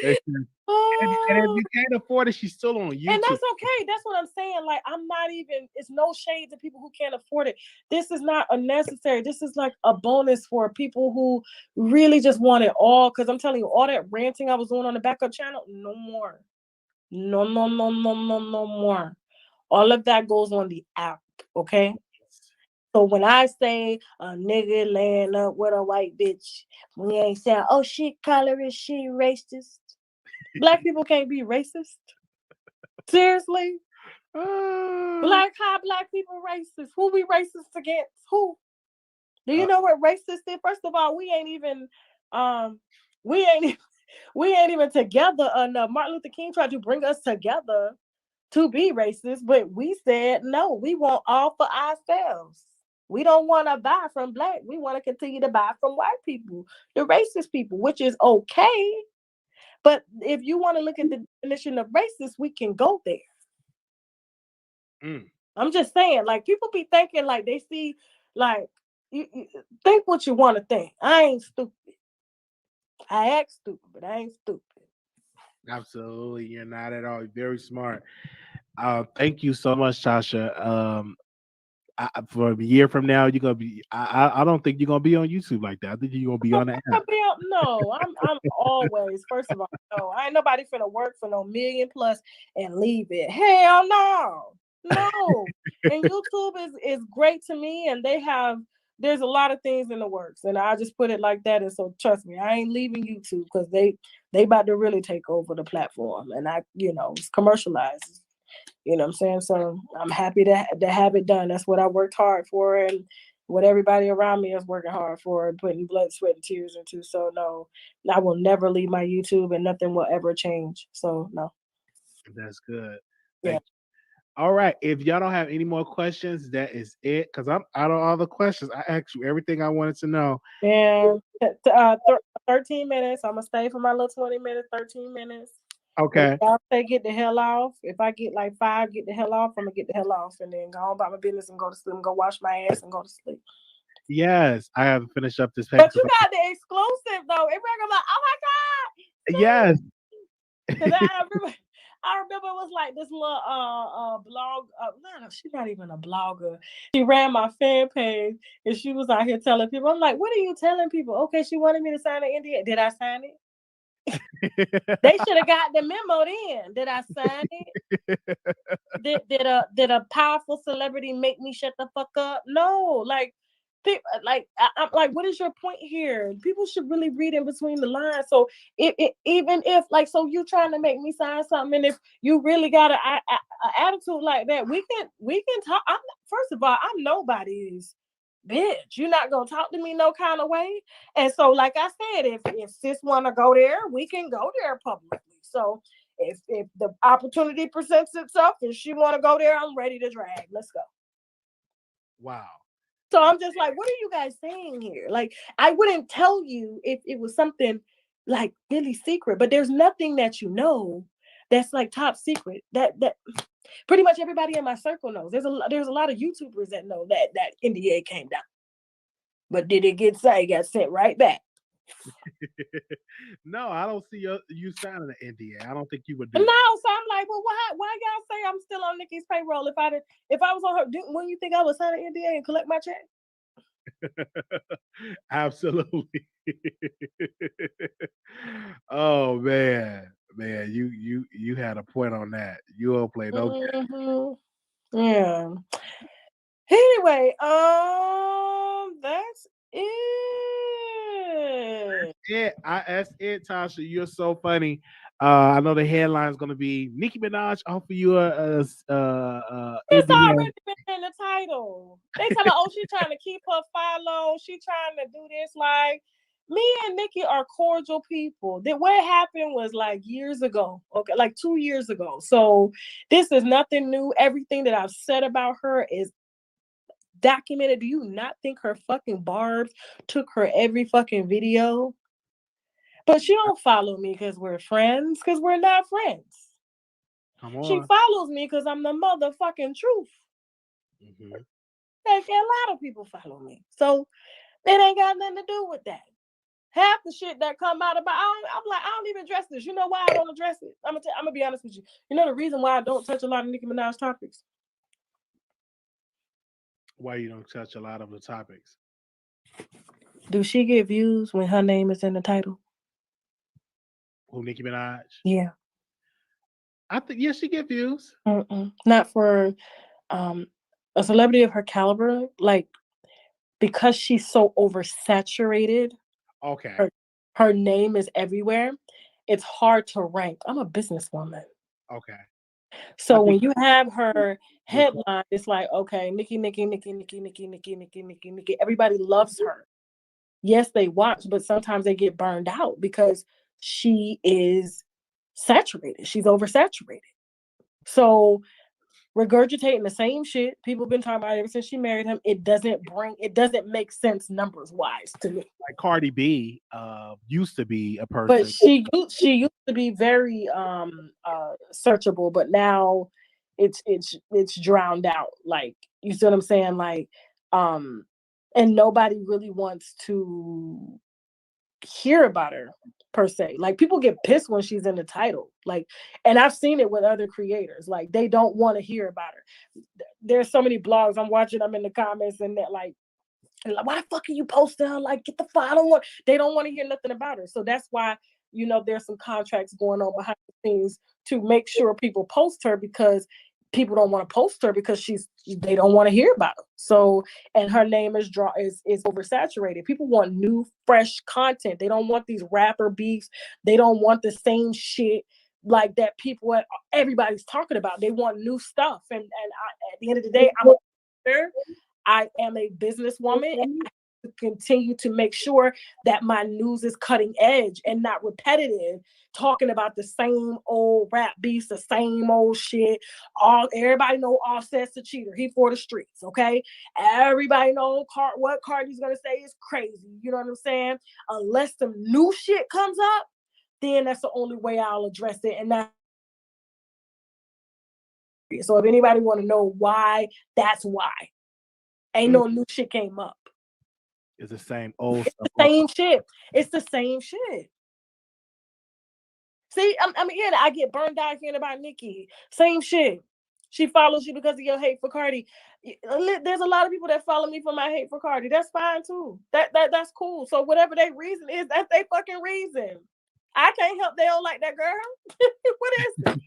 if you can't afford it, she's still on YouTube. And that's okay. That's what I'm saying. Like, I'm not even, it's no shade to people who can't afford it. This is not unnecessary. This is like a bonus for people who really just want it all. Because I'm telling you, all that ranting I was doing on the backup channel, no more. No more. All of that goes on the app, okay? So when I say a nigga laying up with a white bitch, we ain't saying, oh, she colorist, she racist. Black people can't be racist. Seriously? How black people racist? Who we racist against? Who? Do you know what racist is? First of all, we ain't even together enough. Martin Luther King tried to bring us together to be racist, but we said no, we want all for ourselves. We don't want to buy from black. We want to continue to buy from white people, the racist people, which is okay. But if you want to look at the definition of racist, we can go there. I'm just saying, like, people be thinking like they see, like, you think what you want to think. I ain't stupid. I act stupid, but I ain't stupid. Absolutely. You're not at all. You're very smart. Thank you so much, Tasha. For a year from now, you're gonna be. I don't think you're gonna be on YouTube like that. I think you're gonna be on the app. No, I'm always. First of all, no, I ain't nobody finna work for no $1 million+ and leave it. Hell no. And YouTube is great to me, and there's a lot of things in the works, and I just put it like that. And so trust me, I ain't leaving YouTube because they about to really take over the platform, and it's commercialized. You know what I'm saying? So I'm happy to have it done. That's what I worked hard for, and what everybody around me is working hard for, and putting blood, sweat, and tears into. So no, I will never leave my YouTube, and nothing will ever change. So no. That's good. Thank you. All right. If y'all don't have any more questions, that is it. Because I'm out of all the questions. I asked you everything I wanted to know. Yeah. 13 minutes. I'm going to stay for my little 20 minutes, 13 minutes. Okay. If y'all say get the hell off. If I get like 5, get the hell off, I'm going to get the hell off and then go on about my business and go to sleep and go wash my ass and go to sleep. Yes. I haven't finished up this page. But you got the exclusive, though. Everybody gonna be like, oh, my God. Yes. Because I remember it was like this little blog. No, she's not even a blogger. She ran my fan page and she was out here telling people. I'm like, what are you telling people? Okay, she wanted me to sign an NDA. Did I sign it? They should have got the memo then. Did I sign it? Did a powerful celebrity make me shut the fuck up? No, like people, I'm like, what is your point here? People should really read in between the lines. So even if like, so you trying to make me sign something, and if you really got a attitude like that, we can talk. First of all, I'm nobody's bitch. You're not gonna talk to me no kind of way. And so, like I said, if sis want to go there, we can go there publicly. So if the opportunity presents itself and she want to go there, I'm ready to drag. Let's go. Wow. So I'm just like, what are you guys saying here? Like, I wouldn't tell you if it was something like really secret, but there's nothing that you know that's like top secret. That pretty much everybody in my circle knows. There's a lot of YouTubers that know that NDA came down. But did it get sent? It got sent right back. No, I don't see you signing an NDA. I don't think you would do No, that. so I'm like, well, why y'all say I'm still on Nicki's payroll? If I was on her, wouldn't you think I would sign an NDA and collect my check? Absolutely. Oh man, you had a point on that. You don't play no game. Mm-hmm. Yeah. Anyway, that's it. That's it, Tasha. You're so funny. I know the headline is going to be Nicki Minaj offer you It's NDA. already been in the title. They tell her, oh, she's trying to keep her follow. She trying to do this. Like, me and Nicki are cordial people. That what happened was like years ago. Okay, like 2 years ago. So this is nothing new. Everything that I've said about her is documented. Do you not think her fucking barbs took her every fucking video? But she don't follow me because we're friends, because we're not friends. Come on. She follows me because I'm the motherfucking truth. Mm-hmm. Like, a lot of people follow me. So it ain't got nothing to do with that. Half the shit that come out about, I'm like, I don't even address this. You know why I don't address it? I'm gonna be honest with you. You know the reason why I don't touch a lot of Nicki Minaj topics? Why you don't touch a lot of the topics? Do she get views when her name is in the title? Who, Nicki Minaj? Yeah. I think yes, she get views. Not for a celebrity of her caliber, like because she's so oversaturated. Okay. Her name is everywhere. It's hard to rank. I'm a businesswoman. Okay. So when you have her headline, it's like, okay, Nicki. Everybody loves her. Yes, they watch, but sometimes they get burned out because she is saturated. She's oversaturated. So regurgitating the same shit people have been talking about ever since she married him, it doesn't make sense numbers wise to me. Like Cardi B used to be a person, but she used to be very searchable, but now it's drowned out. Like, you see what I'm saying? Like, and nobody really wants to hear about her per se. Like, people get pissed when she's in the title. Like, and I've seen it with other creators. Like, they don't want to hear about her. There's so many blogs I'm watching them in the comments, and that like, why the fuck are you posting her? Like, get the fuck. They don't want to hear nothing about her. So that's why, there's some contracts going on behind the scenes to make sure people post her, because people don't want to post her because they don't want to hear about her. So, and her name is oversaturated. People want new, fresh content. They don't want these rapper beefs. They don't want the same shit like that everybody's talking about. They want new stuff. And at the end of the day, I am a businesswoman, and I have to continue to make sure that my news is cutting edge and not repetitive, talking about the same old rap beats, the same old shit. Everybody know Offset's a cheater. He for the streets, okay? Everybody know what Cardi's gonna say is crazy. You know what I'm saying? Unless some new shit comes up, then that's the only way I'll address it. And that's so if anybody want to know why, that's why. Ain't no new shit came up. It's the same old stuff. Same shit. It's the same shit. See, I mean, yeah, I get burned out hearing about Nicki. Same shit. She follows you because of your hate for Cardi. There's a lot of people that follow me for my hate for Cardi. That's fine too. That's cool. So whatever their reason is, that's their fucking reason. I can't help they don't like that girl. What is it?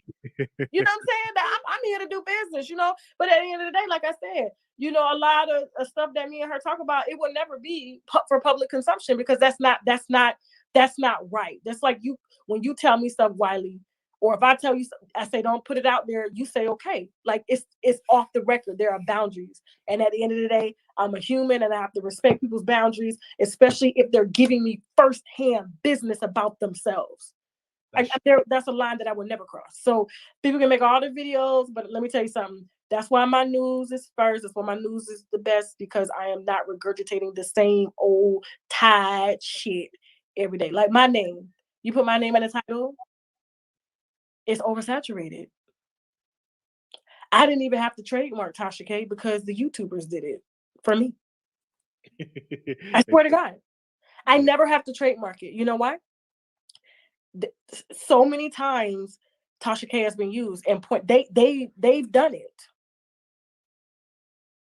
You know what I'm saying? That I'm here to do business, you know. But at the end of the day, like I said, you know, a lot of stuff that me and her talk about, it will never be for public consumption because that's not right. That's like you when you tell me stuff, Wiley, or if I tell you, I say don't put it out there. You say okay, like it's off the record. There are boundaries, and at the end of the day, I'm a human, and I have to respect people's boundaries, especially if they're giving me firsthand business about themselves. That's a line that I would never cross. So people can make all the videos, but let me tell you something. That's why my news is first. That's why my news is the best because I am not regurgitating the same old tired shit every day. Like my name, you put my name in the title, it's oversaturated. I didn't even have to trademark TashaK because the YouTubers did it for me. I swear to God, I never have to trademark it. You know why? So many times TashaK has been used and they've done it.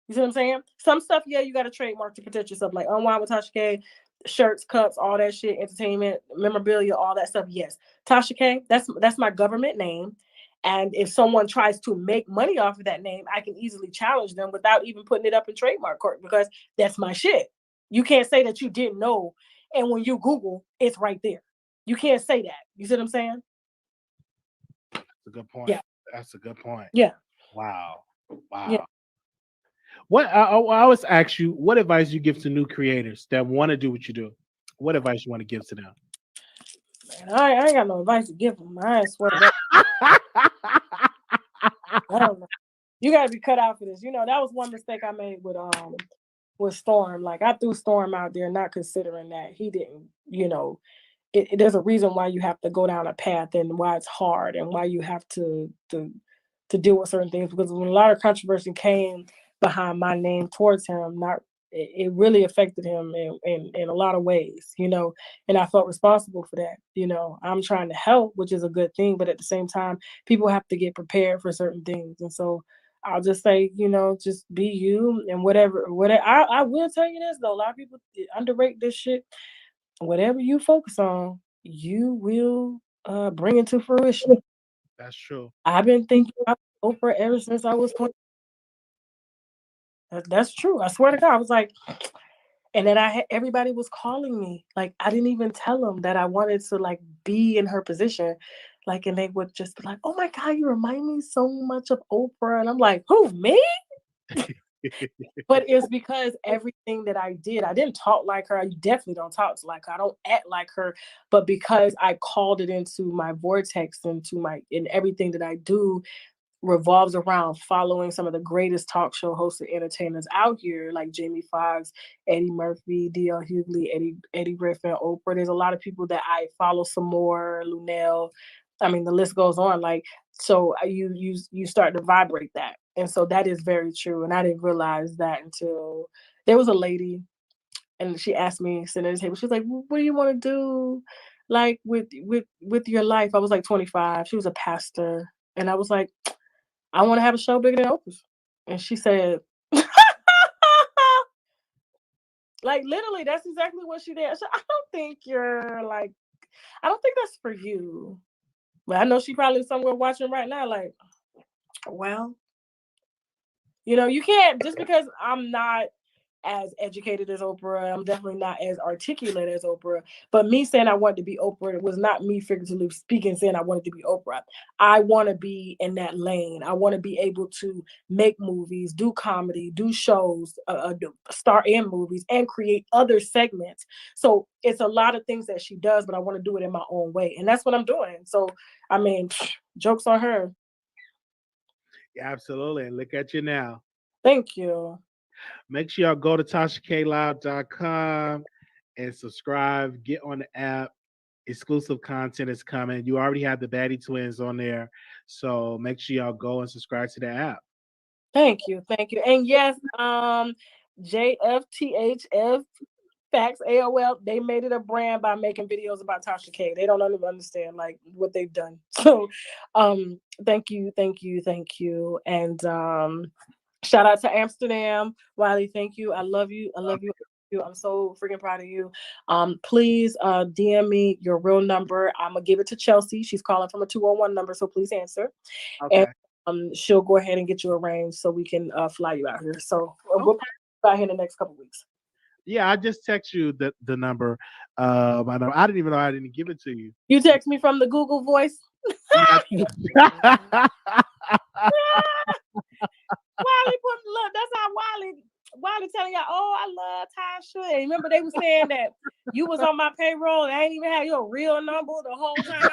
You see what I'm saying? Some stuff, yeah, you got to trademark to protect yourself, like Unwind with TashaK, shirts, cups, all that shit, entertainment, memorabilia, all that stuff. Yes, TashaK, that's my government name. And if someone tries to make money off of that name, I can easily challenge them without even putting it up in trademark court because that's my shit. You can't say that you didn't know. And when you Google, it's right there. You can't say that. You see what I'm saying? That's a good point. Yeah. That's a good point. Yeah. Wow. Yeah. What I always ask you, what advice you give to new creators that want to do what you do? What advice you want to give to them? Man, I ain't got no advice to give them. I swear to God. I don't know. You gotta be cut out for this. You know, that was one mistake I made with Storm. Like I threw Storm out there, not considering that he didn't, you know, there's a reason why you have to go down a path and why it's hard and why you have to deal with certain things because when a lot of controversy came behind my name towards him, it really affected him in a lot of ways, you know, and I felt responsible for that. You know, I'm trying to help, which is a good thing, but at the same time, people have to get prepared for certain things. And so I'll just say, you know, just be you and whatever. I will tell you this though, a lot of people underrate this shit. Whatever you focus on, you will bring into fruition. That's true. I've been thinking about Oprah ever since I was 20. That's true. I swear to God, I was like, and then everybody was calling me. Like I didn't even tell them that I wanted to like be in her position. Like, and they would just be like, "Oh my God, you remind me so much of Oprah," and I'm like, "Who, me?" But it's because everything that I did, I didn't talk like her. I definitely don't talk like her. I don't act like her. But because I called it into my vortex, in everything that I do revolves around following some of the greatest talk show hosts and entertainers out here, like Jamie Foxx, Eddie Murphy, D.L. Hughley, Eddie Griffin, Oprah. There's a lot of people that I follow some more, Lunel. I mean, the list goes on. Like, so you start to vibrate that. And so that is very true. And I didn't realize that until there was a lady and she asked me, sitting at the table, she was like, what do you want to do? Like with your life? I was like 25. She was a pastor. And I was like, I want to have a show bigger than Oprah's. And she said, like literally, that's exactly what she did. I don't think I don't think that's for you. But I know she probably somewhere watching right now, like, well, you know, you can't just because I'm not as educated as Oprah. I'm definitely not as articulate as Oprah. But me saying I wanted to be Oprah was not me figuratively speaking saying I wanted to be Oprah. I want to be in that lane. I want to be able to make movies, do comedy, do shows, star in movies, and create other segments. So it's a lot of things that she does, but I want to do it in my own way. And that's what I'm doing. So, I mean, jokes on her. Yeah, absolutely. And look at you now. Thank you. Make sure y'all go to TashaKLive.com and subscribe. Get on the app. Exclusive content is coming. You already have the Baddie Twins on there. So make sure y'all go and subscribe to the app. Thank you. And yes, JFTHF Facts, AOL, they made it a brand by making videos about TashaK. They don't even understand like what they've done. So thank you. And shout out to Amsterdam. Wiley, thank you. I love you. I'm so freaking proud of you. Please DM me your real number. I'm gonna give it to Chelsea. She's calling from a 201 number, so please answer. Okay. And she'll go ahead and get you arranged so we can fly you out here. So we'll Okay. be out here in the next couple weeks. Yeah, I just text you the number. My number. I didn't even know I didn't give it to you. You text me from the Google Voice. Wiley look, that's how Wiley telling y'all, oh, I love Tasha. And remember they were saying that you was on my payroll and I ain't even had your real number the whole time.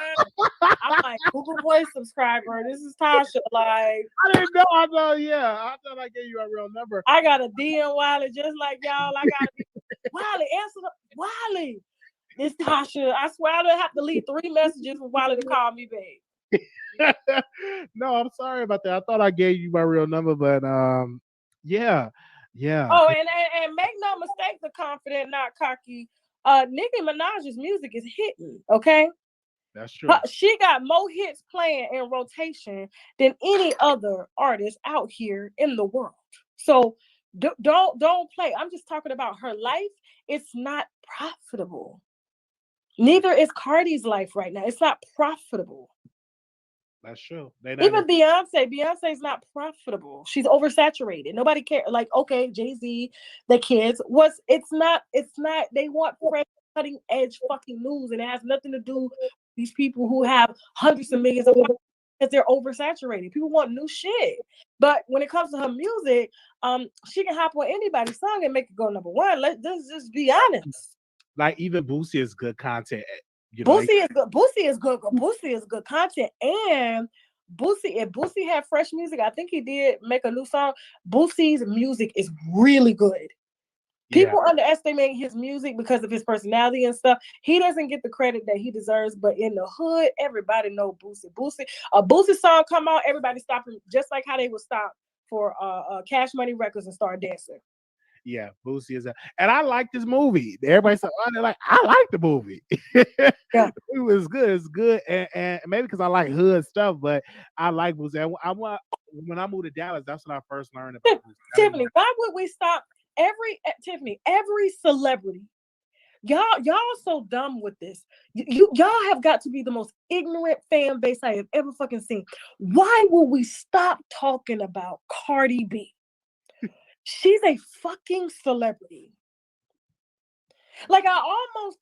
I'm like, Google Voice subscriber. This is Tasha. Like, I didn't know. I thought, yeah, I thought I gave you a real number. I got a DM Wiley just like y'all. I gotta be Wiley, answer Wiley. It's Tasha. I swear I don't have to leave 3 messages for Wiley to call me back. No, I'm sorry about that. I thought I gave you my real number, but yeah. Oh, and make no mistake, the confident, not cocky. Nicki Minaj's music is hitting, okay? That's true. She got more hits playing in rotation than any other artist out here in the world. So don't play. I'm just talking about her life. It's not profitable. Neither is Cardi's life right now. It's not profitable. That's true. Even Beyonce's not profitable. She's oversaturated. Nobody cares. Like, okay, Jay-Z, the kids, it's not, they want fresh, cutting edge fucking news, and it has nothing to do with these people who have hundreds of millions of dollars because they're oversaturated. People want new shit. But when it comes to her music, she can hop on anybody's song and make it go number one. Let's just be honest. Like, even Boosie is good content. You know, Boosie is good. Boosie is good content. And if Boosie had fresh music, I think he did make a new song. Boosie's music is really good. People underestimate his music because of his personality and stuff. He doesn't get the credit that he deserves, but in the hood, everybody know Boosie. A Boosie song come out, everybody stop him, just like how they would stop for Cash Money Records and start dancing. Yeah, Boosie is and I like this movie. Everybody said, oh, they're like, I like the movie. Yeah. The movie was good. It's good. And maybe because I like hood stuff, but I like Boosie. When I moved to Dallas, that's when I first learned about Boosie. Tiffany, why would we stop every celebrity? Y'all so dumb with this. Y'all have got to be the most ignorant fan base I have ever fucking seen. Why will we stop talking about Cardi B? She's a fucking celebrity. Like, I almost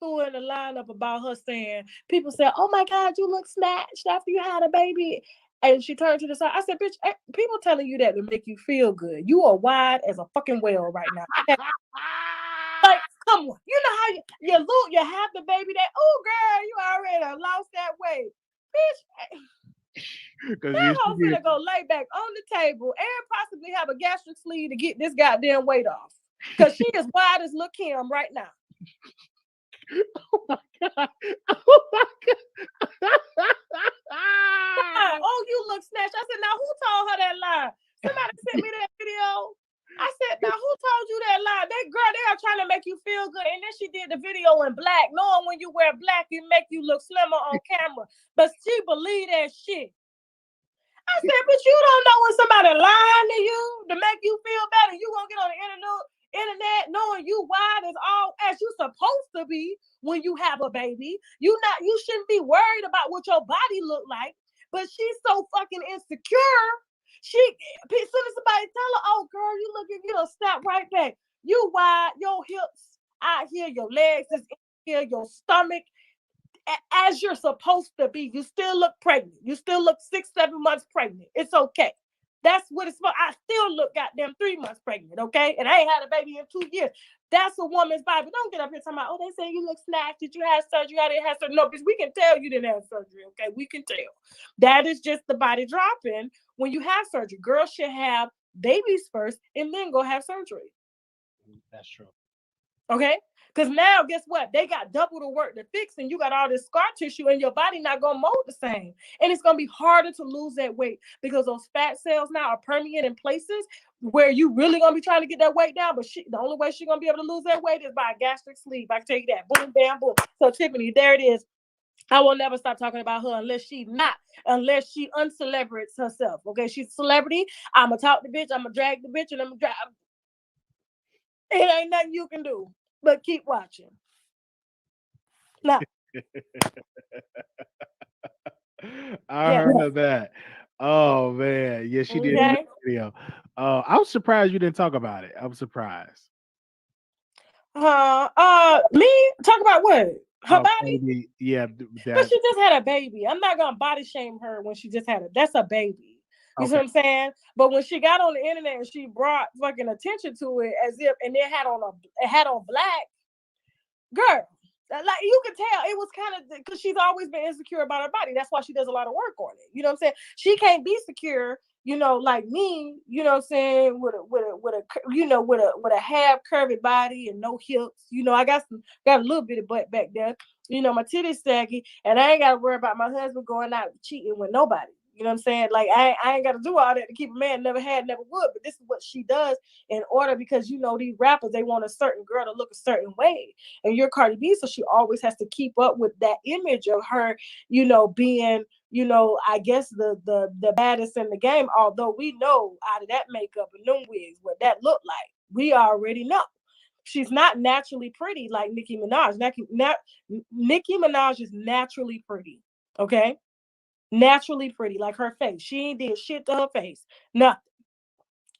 threw in a lineup about her saying, people said, oh my God, you look snatched after you had a baby. And she turned to the side. I said, bitch, people telling you that to make you feel good. You are wide as a fucking whale right now. Like, come on. You know how you have the baby that, oh girl, you already lost that weight. Bitch. That hoe's gonna go lay back on the table and possibly have a gastric sleeve to get this goddamn weight off. Because she is wide as Lil' Kim right now. Oh my God. Oh, you look snatched. I said, now who told her that lie? Somebody sent me that video. I said, now who told you that lie? That girl, they are trying to make you feel good. And then she did the video in black, knowing when you wear black, it make you look slimmer on camera. But she believed that shit. I said, but you don't know when somebody lying to you to make you feel better. You gonna get on the internet knowing you wide as all as you supposed to be when you have a baby. You shouldn't be worried about what your body look like. But she's so fucking insecure. As soon as somebody tell her, oh girl, you looking, you know, snap right back. You wide, your hips out here, your legs is in here, your stomach. As you're supposed to be, you still look pregnant. You still look 6-7 months pregnant. It's okay. That's what it's for. I still look goddamn 3 months pregnant, okay? And I ain't had a baby in 2 years. That's a woman's body. Don't get up here talking about, oh, they say you look snatched. Did you have surgery? I didn't have surgery. No, because we can tell you didn't have surgery, okay? We can tell. That is just the body dropping when you have surgery. Girls should have babies first and then go have surgery. That's true. Okay? Because now, guess what? They got double the work to fix, and you got all this scar tissue, and your body not gonna mold the same. And it's gonna be harder to lose that weight because those fat cells now are permeating in places where you really gonna be trying to get that weight down. But the only way she's gonna be able to lose that weight is by a gastric sleeve. I can tell you that. Boom, bam, boom. So Tiffany, there it is. I will never stop talking about her unless she uncelebrates herself. Okay, she's a celebrity. I'm gonna talk the bitch. I'm gonna drag the bitch, and I'm gonna drag. It ain't nothing you can do but keep watching. Now, I heard of that. Oh man, yeah, she did in the video. I was surprised you didn't talk about it. I'm surprised. Me talk about what? Her body? Baby. Yeah, but she just had a baby. I'm not gonna body shame her when she just had that's a baby. You see what I'm saying? But when she got on the internet and she brought fucking attention to it as if, and it had on black, girl, like you could tell it was kind of because she's always been insecure about her body. That's why she does a lot of work on it. You know what I'm saying? She can't be secure, like me. You know what I'm saying? With a half curvy body and no hips. I got a little bit of butt back there. My titties saggy, and I ain't got to worry about my husband going out cheating with nobody. You know what I'm saying? Like, I ain't got to do all that to keep a man. Never had, never would. But this is what she does in order because, these rappers, they want a certain girl to look a certain way. And you're Cardi B, so she always has to keep up with that image of her, being, I guess the baddest in the game. Although we know out of that makeup and them wigs what that looked like. We already know. She's not naturally pretty like Nicki Minaj. Nicki Minaj is naturally pretty, okay? Naturally pretty, like her face. She ain't did shit to her face. Nothing.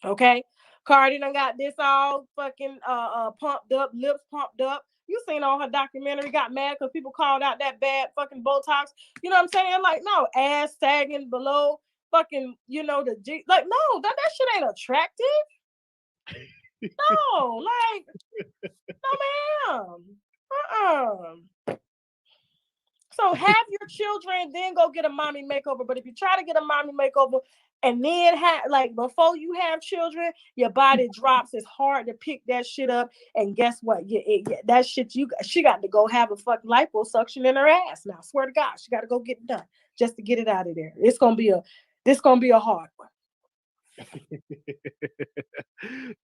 Okay? Cardi done got this all fucking pumped up, lips pumped up. You seen on her documentary, got mad because people called out that bad fucking Botox. You know what I'm saying? Like, no, ass sagging below fucking, the G. Like, no, that shit ain't attractive. No, like, no, ma'am. So have your children, then go get a mommy makeover. But if you try to get a mommy makeover and then before you have children, your body drops. It's hard to pick that shit up. And guess what? That shit she got to go have a fucking liposuction in her ass. Now, I swear to God, she got to go get it done just to get it out of there. This gonna be a hard one.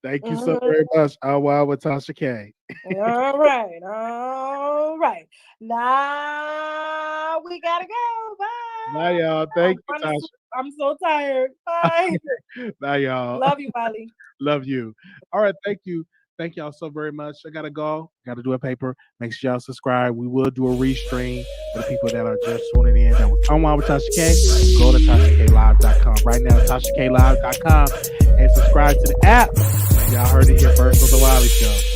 Thank you so very much. Wow with TashaK. All right. Now we gotta go. Bye. Bye, y'all. Thank you, Tasha. I'm so tired. Bye. Bye, y'all. Love you, Wiley. Love you. All right. Thank you. Thank y'all so very much. I gotta go. Gotta do a paper. Make sure y'all subscribe. We will do a restream for the people that are just tuning in. That was On Wild with TashaK. Go to TashaKLive.com right now. TashaKLive.com and subscribe to the app. Y'all heard it here first on the Wiley Show.